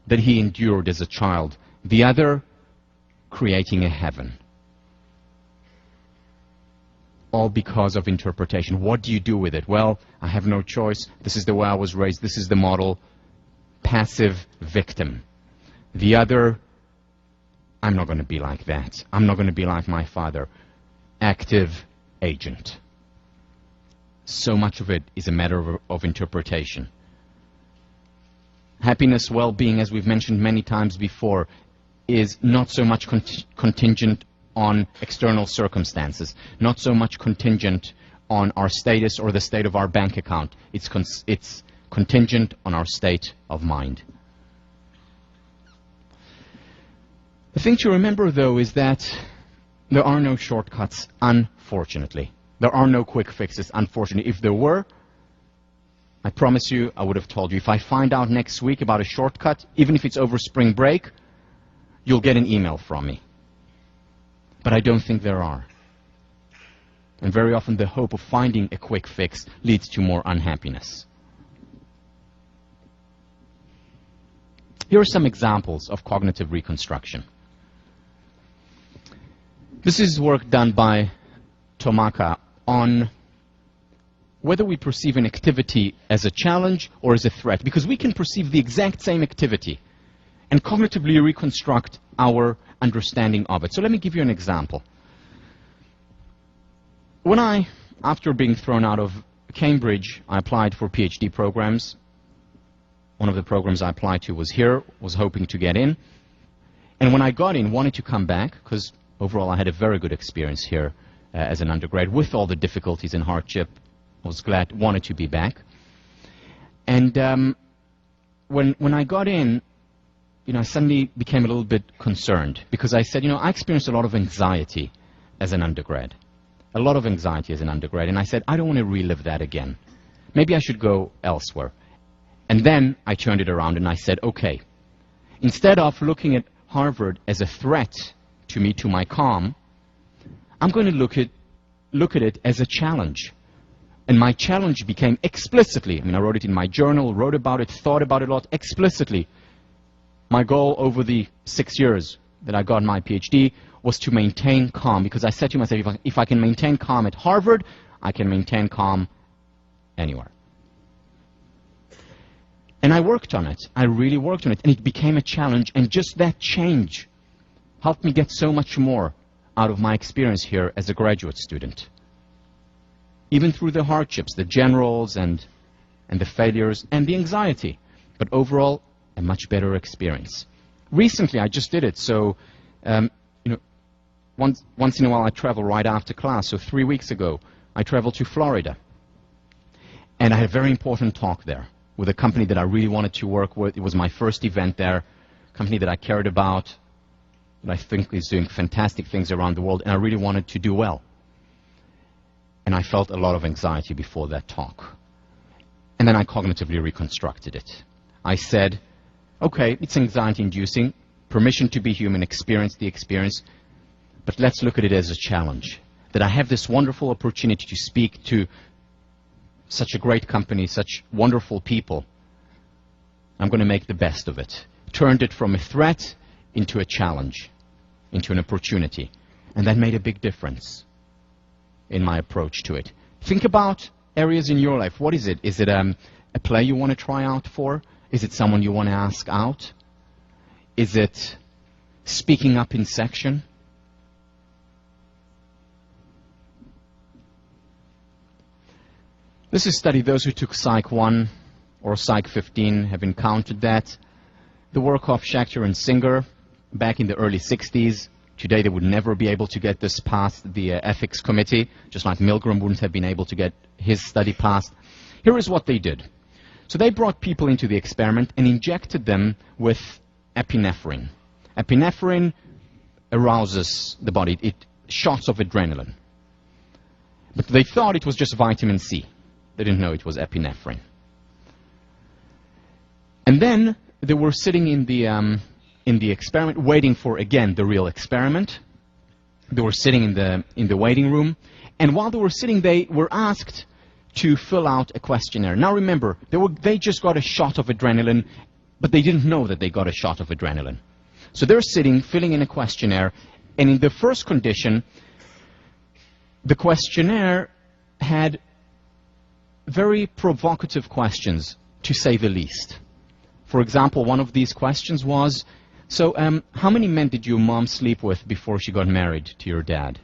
that he endured as a child. The other creating a heaven. All because of interpretation. What do you do with it? Well, I have no choice. This is the way I was raised. This is the model. Passive victim. The other, I'm not going to be like that. I'm not going to be like my father. Active agent. So much of it is a matter of interpretation. Happiness, well-being, as we've mentioned many times before, is not so much contingent on external circumstances, not so much contingent on our status or the state of our bank account. It's contingent on our state of mind. The thing to remember, though, is that there are no shortcuts, unfortunately. There are no quick fixes, unfortunately. If there were, I promise you, I would have told you. If I find out next week about a shortcut, even if it's over spring break, you'll get an email from me. But I don't think there are. And very often the hope of finding a quick fix leads to more unhappiness. Here are some examples of cognitive reconstruction. This is work done by Tomaka on whether we perceive an activity as a challenge or as a threat, because we can perceive the exact same activity and cognitively reconstruct our understanding of it. So let me give you an example. When after being thrown out of Cambridge, I applied for PhD programs. One of the programs I applied to was here, was hoping to get in. And when I got in, wanted to come back, because overall I had a very good experience here as an undergrad, with all the difficulties and hardship. I was glad, wanted to be back. And when I got in, I suddenly became a little bit concerned, because I said, I experienced a lot of anxiety as an undergrad. A lot of anxiety as an undergrad. And I said, I don't want to relive that again. Maybe I should go elsewhere. And then I turned it around and I said, okay, instead of looking at Harvard as a threat to me, to my calm, I'm going to look at it as a challenge. And my challenge became explicitly, I wrote it in my journal, wrote about it, thought about it a lot, explicitly. My goal over the 6 years that I got my PhD was to maintain calm, because I said to myself, if I can maintain calm at Harvard, I can maintain calm anywhere. And I worked on it. I really worked on it, and it became a challenge, and just that change helped me get so much more out of my experience here as a graduate student. Even through the hardships, the generals and the failures and the anxiety, but overall, a much better experience. Recently, I just did it, so once in a while I travel right after class. So 3 weeks ago, I traveled to Florida, and I had a very important talk there with a company that I really wanted to work with. It was my first event there, company that I cared about, that I think is doing fantastic things around the world, and I really wanted to do well. And I felt a lot of anxiety before that talk. And then I cognitively reconstructed it. I said, okay, it's anxiety-inducing, permission to be human, experience the experience, but let's look at it as a challenge. That I have this wonderful opportunity to speak to such a great company, such wonderful people. I'm going to make the best of it. Turned it from a threat into a challenge, into an opportunity. And that made a big difference in my approach to it. Think about areas in your life. What is it? Is it a play you want to try out for? Is it someone you want to ask out? Is it speaking up in section? This is study. Those who took Psych 1 or Psych 15 have encountered that. The work of Schechter and Singer back in the early 60s. Today they would never be able to get this past the ethics committee, just like Milgram wouldn't have been able to get his study passed. Here is what they did. So they brought people into the experiment and injected them with epinephrine. Epinephrine arouses the body. It shots of adrenaline. But they thought it was just vitamin C. They didn't know it was epinephrine. And then they were sitting in the experiment, waiting for, again, the real experiment. They were sitting in the waiting room. And while they were sitting, they were asked to fill out a questionnaire. Now remember, they just got a shot of adrenaline, but they didn't know that they got a shot of adrenaline. So they're sitting, filling in a questionnaire, and in the first condition, the questionnaire had very provocative questions, to say the least. For example, one of these questions was, so how many men did your mom sleep with before she got married to your dad?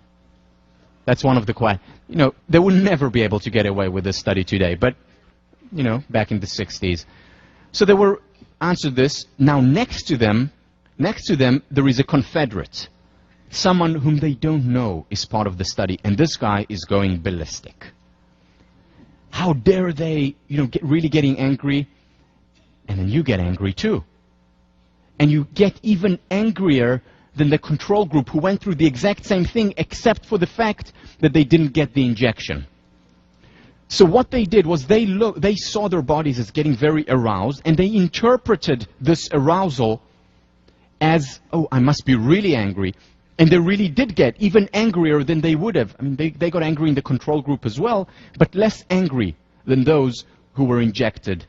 That's one of the questions. You know, they would never be able to get away with this study today, but, you know, back in the 60s. So they were answered this. Now next to them, there is a Confederate, someone whom they don't know is part of the study, and this guy is going ballistic. How dare they, you know, really getting angry, and then you get angry too. And you get even angrier than the control group who went through the exact same thing except for the fact that they didn't get the injection. So what they did was they saw their bodies as getting very aroused, and they interpreted this arousal as, oh, I must be really angry. And they really did get even angrier than they would have. I mean, they got angry in the control group as well, but less angry than those who were injected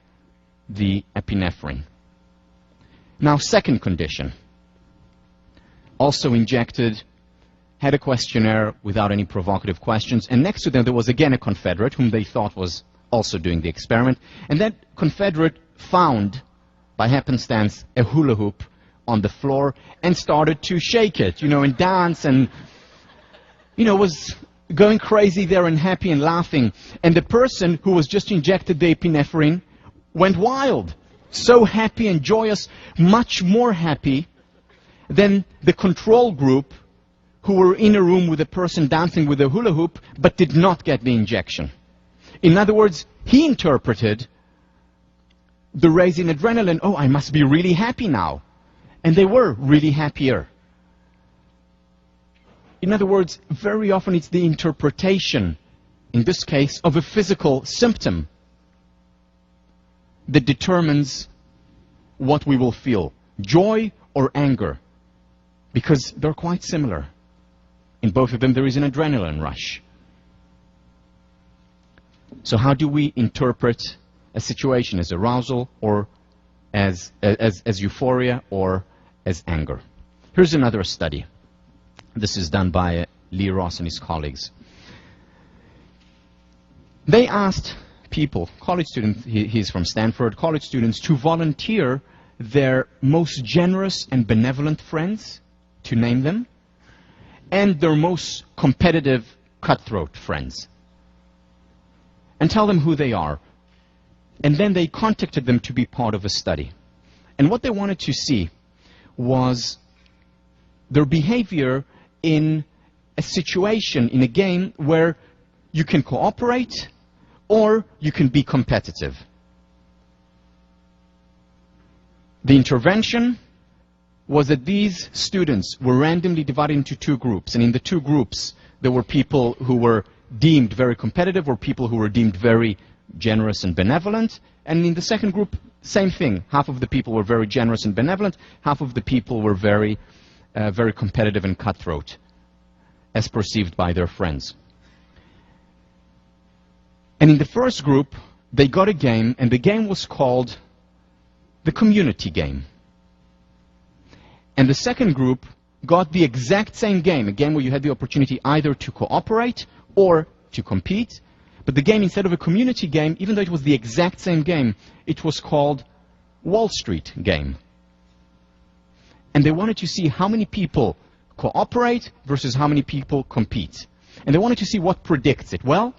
the epinephrine. Now, second condition. Also injected, had a questionnaire without any provocative questions, and next to them there was again a Confederate whom they thought was also doing the experiment, and that Confederate found, by happenstance, a hula hoop on the floor and started to shake it, you know, and dance, and, you know, was going crazy there and happy and laughing. And the person who was just injected the epinephrine went wild, so happy and joyous, much more happy than the control group who were in a room with a person dancing with a hula hoop but did not get the injection. In other words, he interpreted the raise in adrenaline, oh, I must be really happy now. And they were really happier. In other words, very often it's the interpretation, in this case, of a physical symptom that determines what we will feel, joy or anger, because they're quite similar. In both of them, there is an adrenaline rush. So how do we interpret a situation as arousal or as euphoria or as anger? Here's another study. This is done by Lee Ross and his colleagues. They asked people, college students, he's from Stanford, college students, to volunteer their most generous and benevolent friends, to name them, and their most competitive, cutthroat friends, and tell them who they are. And then they contacted them to be part of a study. And what they wanted to see was their behavior in a situation, in a game, where you can cooperate or you can be competitive. The intervention was that these students were randomly divided into two groups. And in the two groups, there were people who were deemed very competitive or people who were deemed very generous and benevolent. And in the second group, same thing. Half of the people were very generous and benevolent. Half of the people were very competitive and cutthroat, as perceived by their friends. And in the first group, they got a game, and the game was called the community game. And the second group got the exact same game, a game where you had the opportunity either to cooperate or to compete. But the game, instead of a community game, even though it was the exact same game, it was called Wall Street game. And they wanted to see how many people cooperate versus how many people compete. And they wanted to see what predicts it. Well,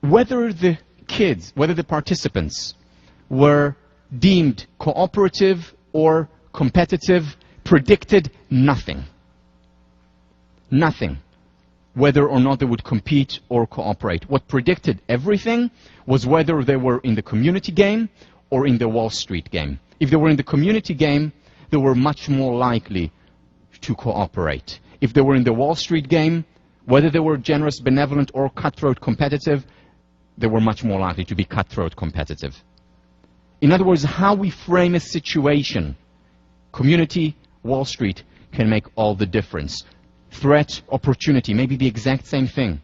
whether the kids, whether the participants were deemed cooperative or competitive, predicted nothing. Nothing. Whether or not they would compete or cooperate. What predicted everything was whether they were in the community game or in the Wall Street game. If they were in the community game, they were much more likely to cooperate. If they were in the Wall Street game, whether they were generous, benevolent, or cutthroat competitive, they were much more likely to be cutthroat competitive. In other words, how we frame a situation, community, Wall Street, can make all the difference. Threat, opportunity, maybe the exact same thing.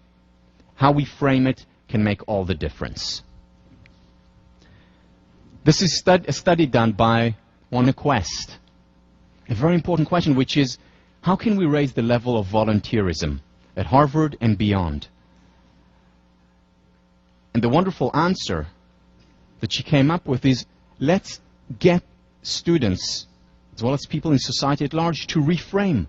How we frame it can make all the difference. This is a study done by one Quest. A very important question, which is, how can we raise the level of volunteerism at Harvard and beyond? And the wonderful answer that she came up with is, let's get students, as well as people in society at large, to reframe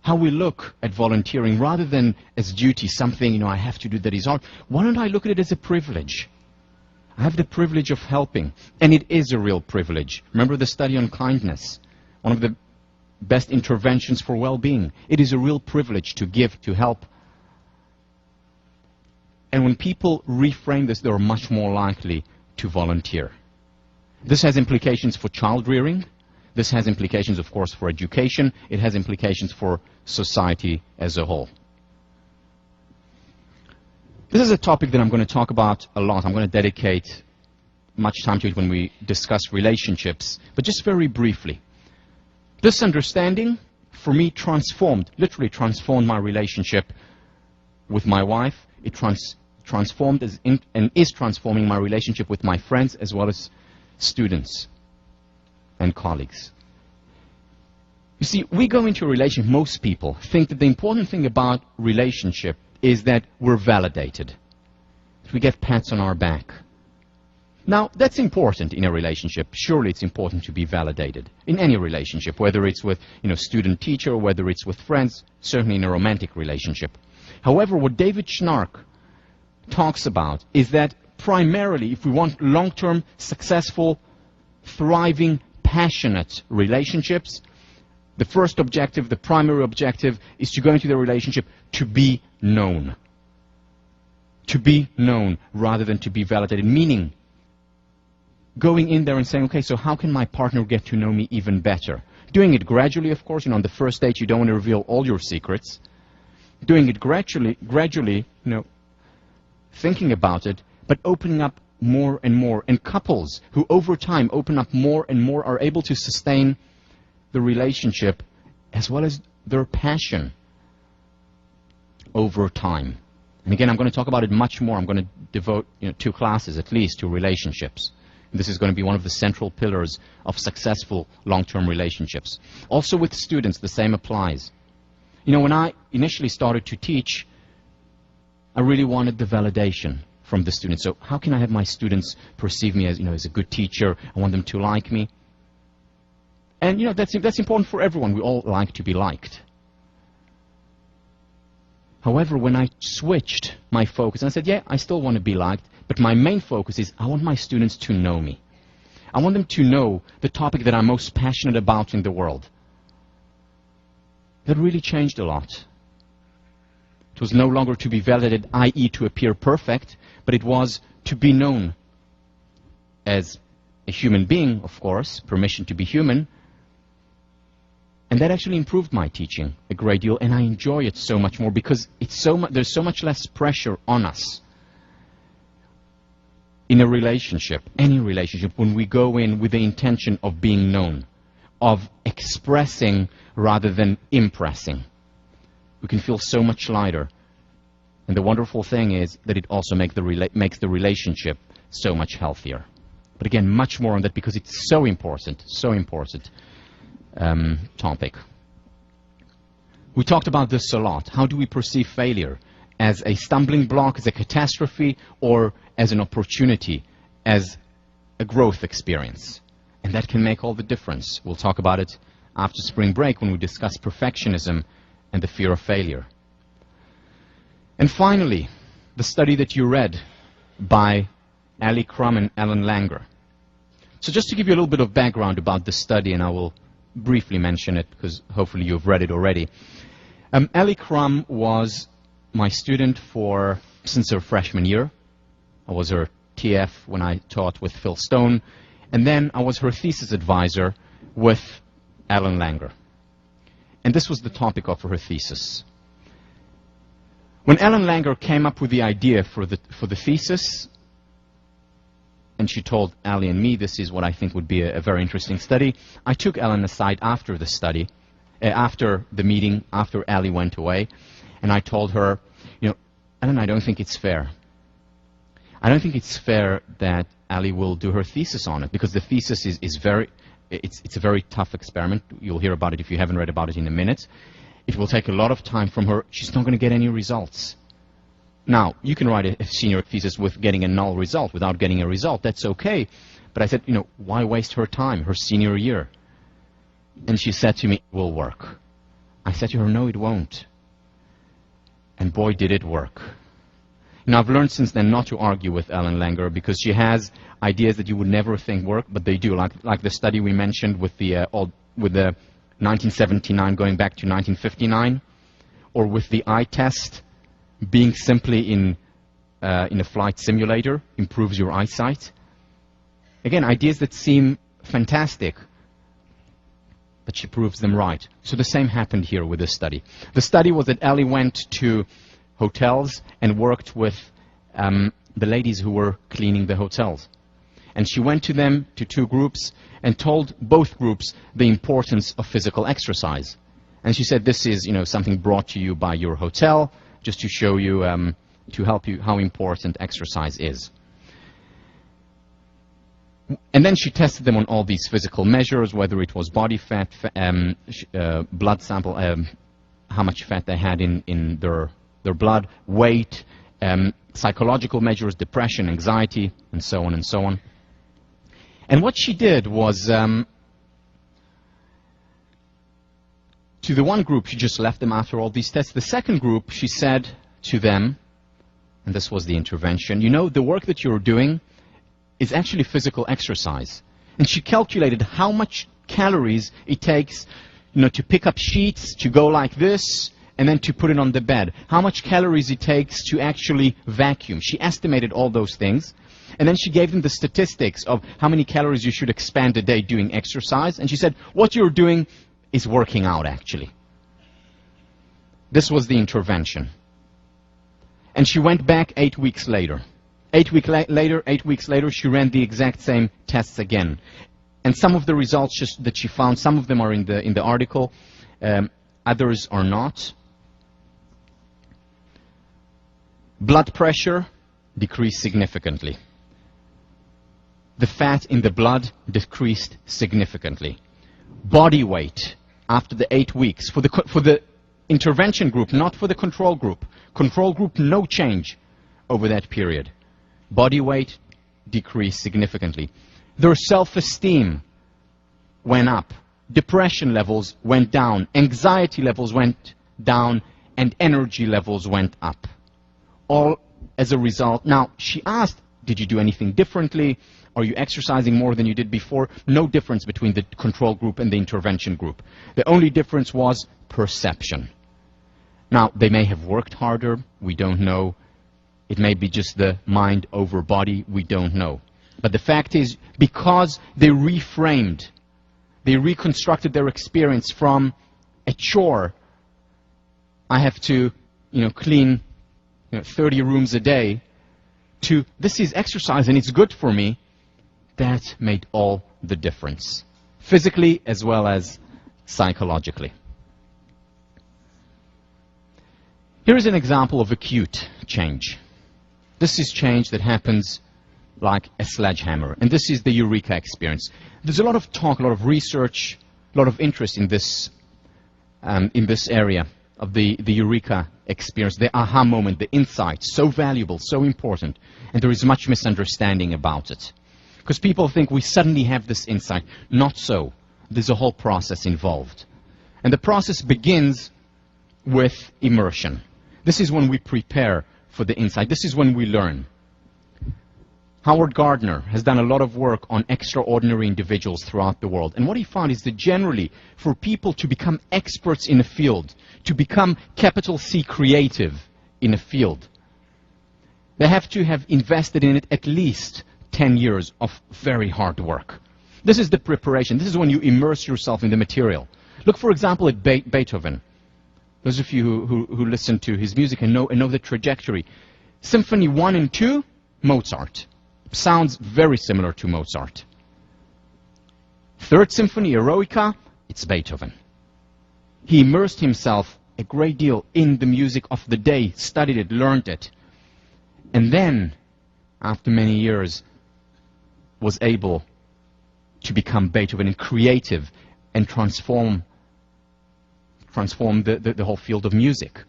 how we look at volunteering rather than as duty, something, I have to do that is hard. Why don't I look at it as a privilege? I have the privilege of helping, and it is a real privilege. Remember the study on kindness, one of the best interventions for well-being. It is a real privilege to give, to help. And when people reframe this, they're much more likely to volunteer. This has implications for child rearing. This has implications, of course, for education. It has implications for society as a whole. This is a topic that I'm going to talk about a lot. I'm going to dedicate much time to it when we discuss relationships, but just very briefly. This understanding, for me, literally transformed my relationship with my wife. It transformed and is transforming my relationship with my friends as well as students and colleagues. You see, we go into a relationship, most people think that the important thing about relationship is that we're validated. We get pats on our back. Now, that's important in a relationship. Surely it's important to be validated in any relationship, whether it's with, student-teacher, whether it's with friends, certainly in a romantic relationship. However, what David Schnark talks about is that primarily, if we want long-term, successful, thriving, passionate relationships, the first objective, the primary objective, is to go into the relationship to be known. To be known rather than to be validated, meaning going in there and saying, okay, so how can my partner get to know me even better? Doing it gradually, of course. On the first date, you don't want to reveal all your secrets. Doing it gradually, thinking about it, but opening up more and more. And couples who over time open up more and more are able to sustain the relationship as well as their passion over time. And again, I'm going to talk about it much more. I'm going to devote 2 classes at least to relationships. And this is going to be one of the central pillars of successful long-term relationships. Also with students, the same applies. When I initially started to teach, I really wanted the validation from the students. So how can I have my students perceive me as, as a good teacher? I want them to like me. And, that's important for everyone. We all like to be liked. However, when I switched my focus, and I said, yeah, I still want to be liked, but my main focus is I want my students to know me. I want them to know the topic that I'm most passionate about in the world. That really changed a lot. It was no longer to be validated, i.e. to appear perfect, but it was to be known as a human being, of course, permission to be human. And that actually improved my teaching a great deal, and I enjoy it so much more because there's so much less pressure on us in a relationship, any relationship, when we go in with the intention of being known, of expressing rather than impressing. We can feel so much lighter. And the wonderful thing is that it also makes the relationship so much healthier. But again, much more on that because it's so important topic. We talked about this a lot. How do we perceive failure? As a stumbling block, as a catastrophe, or as an opportunity, as a growth experience? And that can make all the difference. We'll talk about it after spring break when we discuss perfectionism and the fear of failure. And finally, the study that you read by Ali Crum and Ellen Langer. So just to give you a little bit of background about this study, and I will briefly mention it because hopefully you've read it already. Ali Crum was my student since her freshman year. I was her TF when I taught with Phil Stone, and then I was her thesis advisor with Ellen Langer. And this was the topic of her thesis. When Ellen Langer came up with the idea for the thesis, and she told Ali and me, this is what I think would be a very interesting study, I took Ellen aside after the study, after the meeting, after Ali went away, and I told her, you know, Ellen, I don't think it's fair. I don't think it's fair that Ali will do her thesis on it, because the thesis is it's a very tough experiment. You'll hear about it if you haven't read about it in a minute. It will take a lot of time from her. She's not going to get any results. Now, you can write a senior thesis with getting a null result, without getting a result. That's okay. But I said, you know, why waste her time, her senior year? And she said to me, it will work. I said to her, no, it won't. And boy, did it work. Now, I've learned since then not to argue with Ellen Langer because she has ideas that you would never think work, but they do, like the study we mentioned with the 1979 going back to 1959, or with the eye test. Being simply in a flight simulator improves your eyesight. Again, ideas that seem fantastic, but she proves them right. So the same happened here with this study. The study was that Ali went to hotels and worked with the ladies who were cleaning the hotels. And she went to them, to two groups, and told both groups the importance of physical exercise. And she said, this is, you know, something brought to you by your hotel, just to show you, to help you how important exercise is. And then she tested them on all these physical measures, whether it was body fat, blood sample, how much fat they had in their blood, weight, psychological measures, depression, anxiety, and so on and so on. And what she did was, to the one group, she just left them after all these tests. The second group, she said to them, and this was the intervention, you know, the work that you're doing is actually physical exercise. And she calculated how much calories it takes, you know, to pick up sheets, to go like this, and then to put it on the bed. How much calories it takes to actually vacuum. She estimated all those things. And then she gave them the statistics of how many calories you should expend a day doing exercise. And she said, what you're doing is working out, actually. This was the intervention. And she went back 8 weeks later. 8 weeks later, she ran the exact same tests again. And some of the results that she found, some of them are in the article, others are not. Blood pressure decreased significantly. The fat in the blood decreased significantly. Body weight after the 8 weeks, for the intervention group, not for the control group. Control group, no change over that period. Body weight decreased significantly. Their self-esteem went up. Depression levels went down. Anxiety levels went down. And energy levels went up. All as a result. Now, she asked, did you do anything differently? Are you exercising more than you did before? No difference between the control group and the intervention group. The only difference was perception. Now, they may have worked harder. We don't know. It may be just the mind over body. We don't know. But the fact is, because they reframed, they reconstructed their experience from a chore, I have to, clean 30 rooms a day, to this is exercise and it's good for me, that made all the difference, physically as well as psychologically. Here is an example of acute change. This is change that happens like a sledgehammer, and this is the eureka experience. There's a lot of talk, a lot of research, a lot of interest in this area of the eureka experience, the aha moment, the insight, so valuable, so important, and there is much misunderstanding about it. Because people think we suddenly have this insight. Not so. There's a whole process involved. And the process begins with immersion. This is when we prepare for the insight. This is when we learn. Howard Gardner has done a lot of work on extraordinary individuals throughout the world. And what he found is that generally, for people to become experts in a field, to become capital C creative in a field, they have to have invested in it at least 10 years of very hard work. This is the preparation. This is when you immerse yourself in the material. Look, for example, at Beethoven. Those of you who listen to his music and know the trajectory. Symphony 1 and 2, Mozart. Sounds very similar to Mozart. Third Symphony, Eroica, it's Beethoven. He immersed himself a great deal in the music of the day, studied it, learned it, and then, after many years, was able to become Beethoven and creative and transform the whole field of music,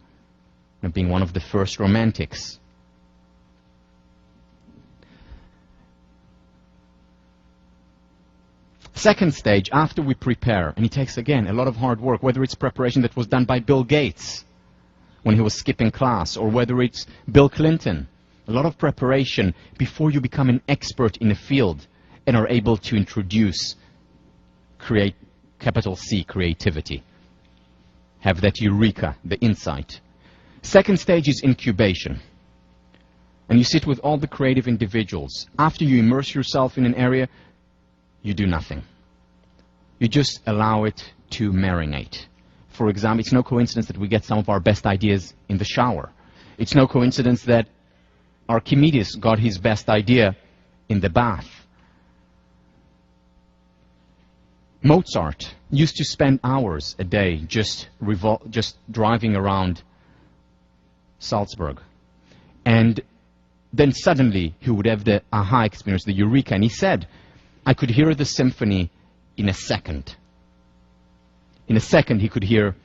and being one of the first romantics. Second stage, after we prepare, and it takes, again, a lot of hard work, whether it's preparation that was done by Bill Gates when he was skipping class, or whether it's Bill Clinton, a lot of preparation before you become an expert in a field and are able to introduce, capital C, creativity. Have that eureka, the insight. Second stage is incubation. And you sit with all the creative individuals. After you immerse yourself in an area, you do nothing. You just allow it to marinate. For example, it's no coincidence that we get some of our best ideas in the shower. It's no coincidence that Archimedes got his best idea in the bath. Mozart used to spend hours a day just driving around Salzburg. And then suddenly he would have the aha experience, the eureka. And he said, I could hear the symphony in a second. In a second he could hear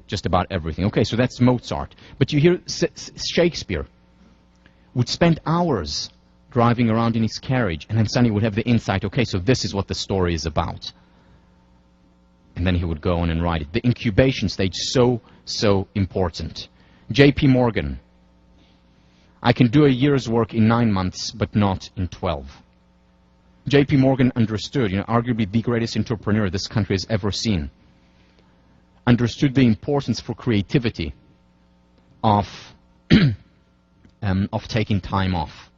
just about everything. Okay, so that's Mozart. But you hear Shakespeare would spend hours driving around in his carriage, and then suddenly would have the insight, okay, so this is what the story is about. And then he would go on and write it. The incubation stage, so important. J.P. Morgan. I can do a year's work in 9 months, but not in 12. J.P. Morgan understood, arguably the greatest entrepreneur this country has ever seen, understood the importance for creativity of taking time off.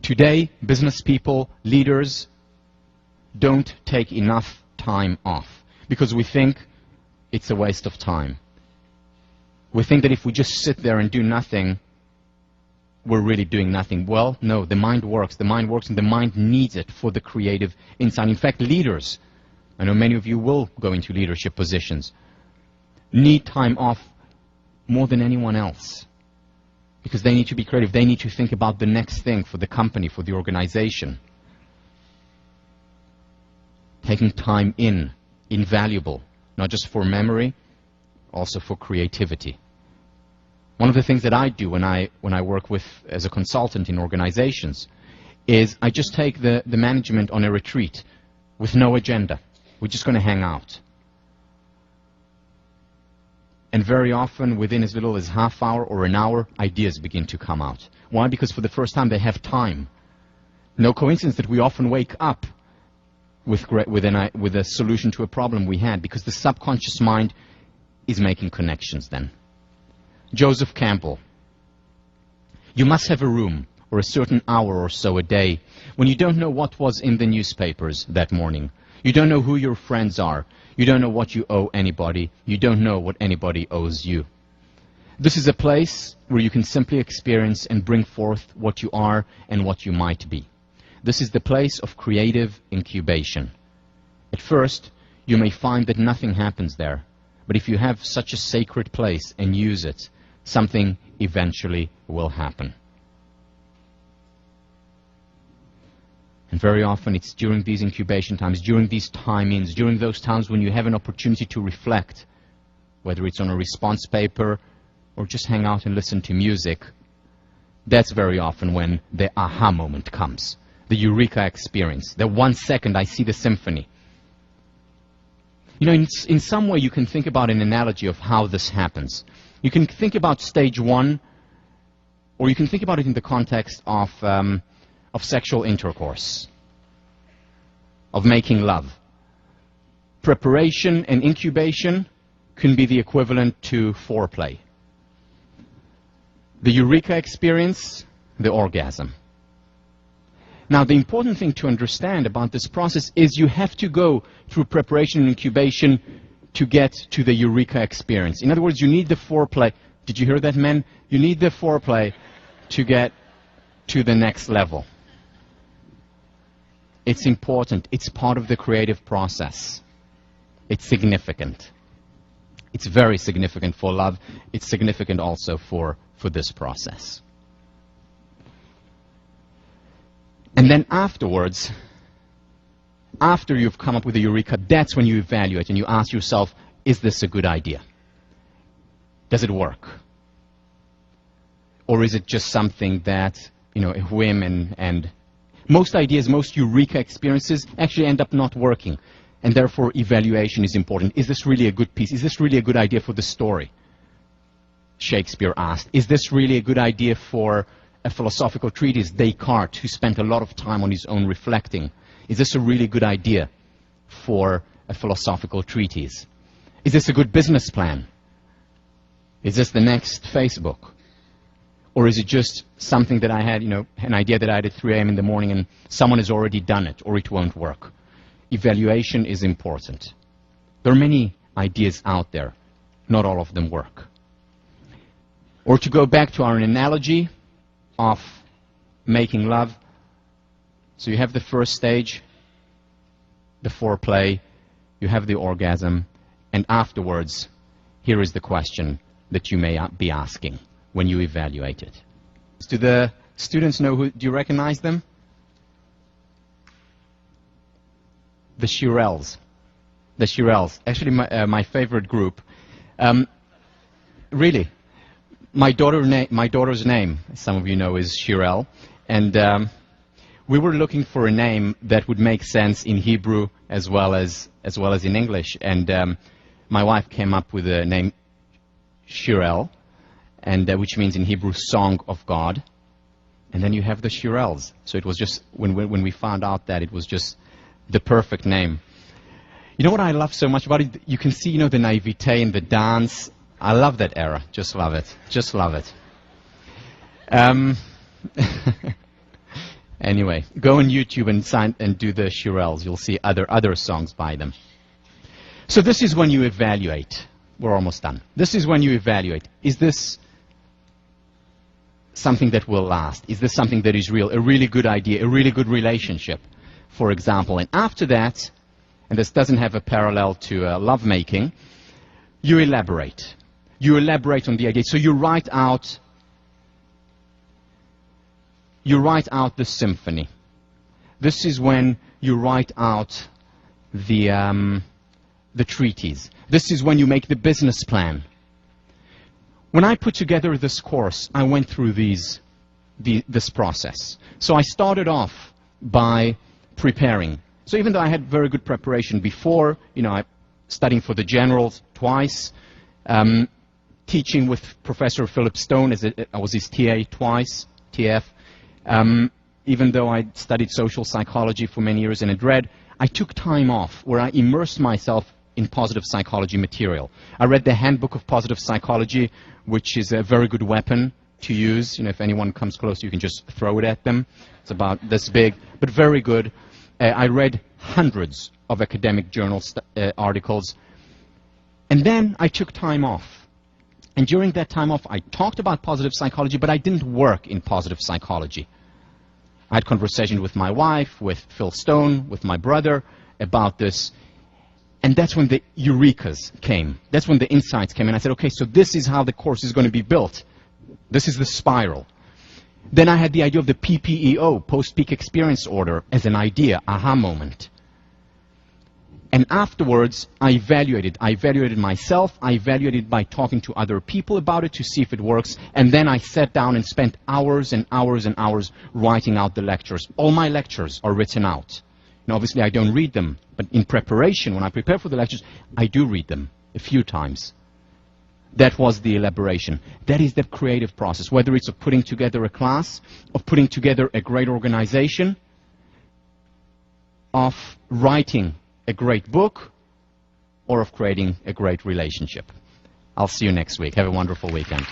Today, business people, leaders, don't take enough time off because we think it's a waste of time. We think that if we just sit there and do nothing, we're really doing nothing. Well, no, the mind works, and the mind needs it for the creative insight. In fact, leaders, I know many of you will go into leadership positions, need time off more than anyone else because they need to be creative. They need to think about the next thing for the company, for the organization. Taking time invaluable, not just for memory, also for creativity. One of the things that I do when I work as a consultant in organizations is I just take the management on a retreat with no agenda. We're just going to hang out. And very often, within as little as half hour or an hour, ideas begin to come out. Why? Because for the first time they have time. No coincidence that we often wake up with a solution to a problem we had, because the subconscious mind is making connections then. Joseph Campbell. You must have a room or a certain hour or so a day, when you don't know what was in the newspapers that morning. You don't know who your friends are. You don't know what you owe anybody. You don't know what anybody owes you. This is a place where you can simply experience and bring forth what you are and what you might be. This is the place of creative incubation. At first, you may find that nothing happens there, but if you have such a sacred place and use it, something eventually will happen. And very often it's during these incubation times, during these time-ins, during those times when you have an opportunity to reflect, whether it's on a response paper or just hang out and listen to music, that's very often when the aha moment comes, the eureka experience, the 1 second I see the symphony. You know, in some way you can think about an analogy of how this happens. You can think about stage 1, or you can think about it in the context of sexual intercourse, of making love. Preparation and incubation can be the equivalent to foreplay. The eureka experience, the orgasm. Now, the important thing to understand about this process is you have to go through preparation and incubation to get to the eureka experience. In other words, you need the foreplay. Did you hear that, men? You need the foreplay to get to the next level. It's important. It's part of the creative process. It's significant. It's very significant for love. It's significant also for this process. And then afterwards, after you've come up with a eureka, that's when you evaluate and you ask yourself, is this a good idea? Does it work? Or is it just something that, you know, a whim and most ideas, most eureka experiences actually end up not working. And therefore, evaluation is important. Is this really a good piece? Is this really a good idea for the story? Shakespeare asked. Is this really a good idea for a philosophical treatise? Descartes, who spent a lot of time on his own reflecting. Is this a really good idea for a philosophical treatise? Is this a good business plan? Is this the next Facebook? Or is it just something that I had, you know, an idea that I had at 3 a.m. in the morning and someone has already done it, or it won't work? Evaluation is important. There are many ideas out there. Not all of them work. Or to go back to our analogy of making love, so you have the first stage, the foreplay, you have the orgasm, and afterwards, here is the question that you may be asking when you evaluate it. Do the students know who, do you recognize them? The Shirelles. The Shirelles. Actually, my favorite group. Really, my daughter's name, some of you know, is Shirelle, and we were looking for a name that would make sense in Hebrew as well as in English, and my wife came up with the name Shirelle, and which means in Hebrew, Song of God. And then you have the Shirelles. So it was just, when we found out that, it was just the perfect name. You know what I love so much about it? You can see, you know, the naivete in the dance. I love that era. Just love it. Just love it. Anyway, go on YouTube and do the Shirelles. You'll see other songs by them. So this is when you evaluate. We're almost done. This is when you evaluate. Is this something that will last? Is this something that is real? A really good idea, a really good relationship, for example. And after that, and this doesn't have a parallel to lovemaking, you elaborate. You elaborate on the idea. So you write out the symphony. This is when you write out the treatise. This is when you make the business plan. When I put together this course, I went through this process. So I started off by preparing. So even though I had very good preparation before, you know, I studying for the generals twice, teaching with Professor Philip Stone, I was his TA twice, TF. Even though I studied social psychology for many years and had read, I took time off where I immersed myself in positive psychology material. I read the Handbook of Positive Psychology, which is a very good weapon to use. You know, if anyone comes close, you can just throw it at them. It's about this big, but very good. I read hundreds of academic journal articles, and then I took time off. And during that time off, I talked about positive psychology, but I didn't work in positive psychology. I had conversations with my wife, with Phil Stone, with my brother about this. And that's when the eurekas came. That's when the insights came. And I said, okay, so this is how the course is going to be built. This is the spiral. Then I had the idea of the PPEO, Post-Peak Experience Order, as an idea, aha moment. And afterwards, I evaluated. I evaluated myself. I evaluated by talking to other people about it to see if it works. And then I sat down and spent hours and hours and hours writing out the lectures. All my lectures are written out. Now, obviously, I don't read them. But in preparation, when I prepare for the lectures, I do read them a few times. That was the elaboration. That is the creative process, whether it's of putting together a class, of putting together a great organization, of writing a great book, or of creating a great relationship. I'll see you next week. Have a wonderful weekend.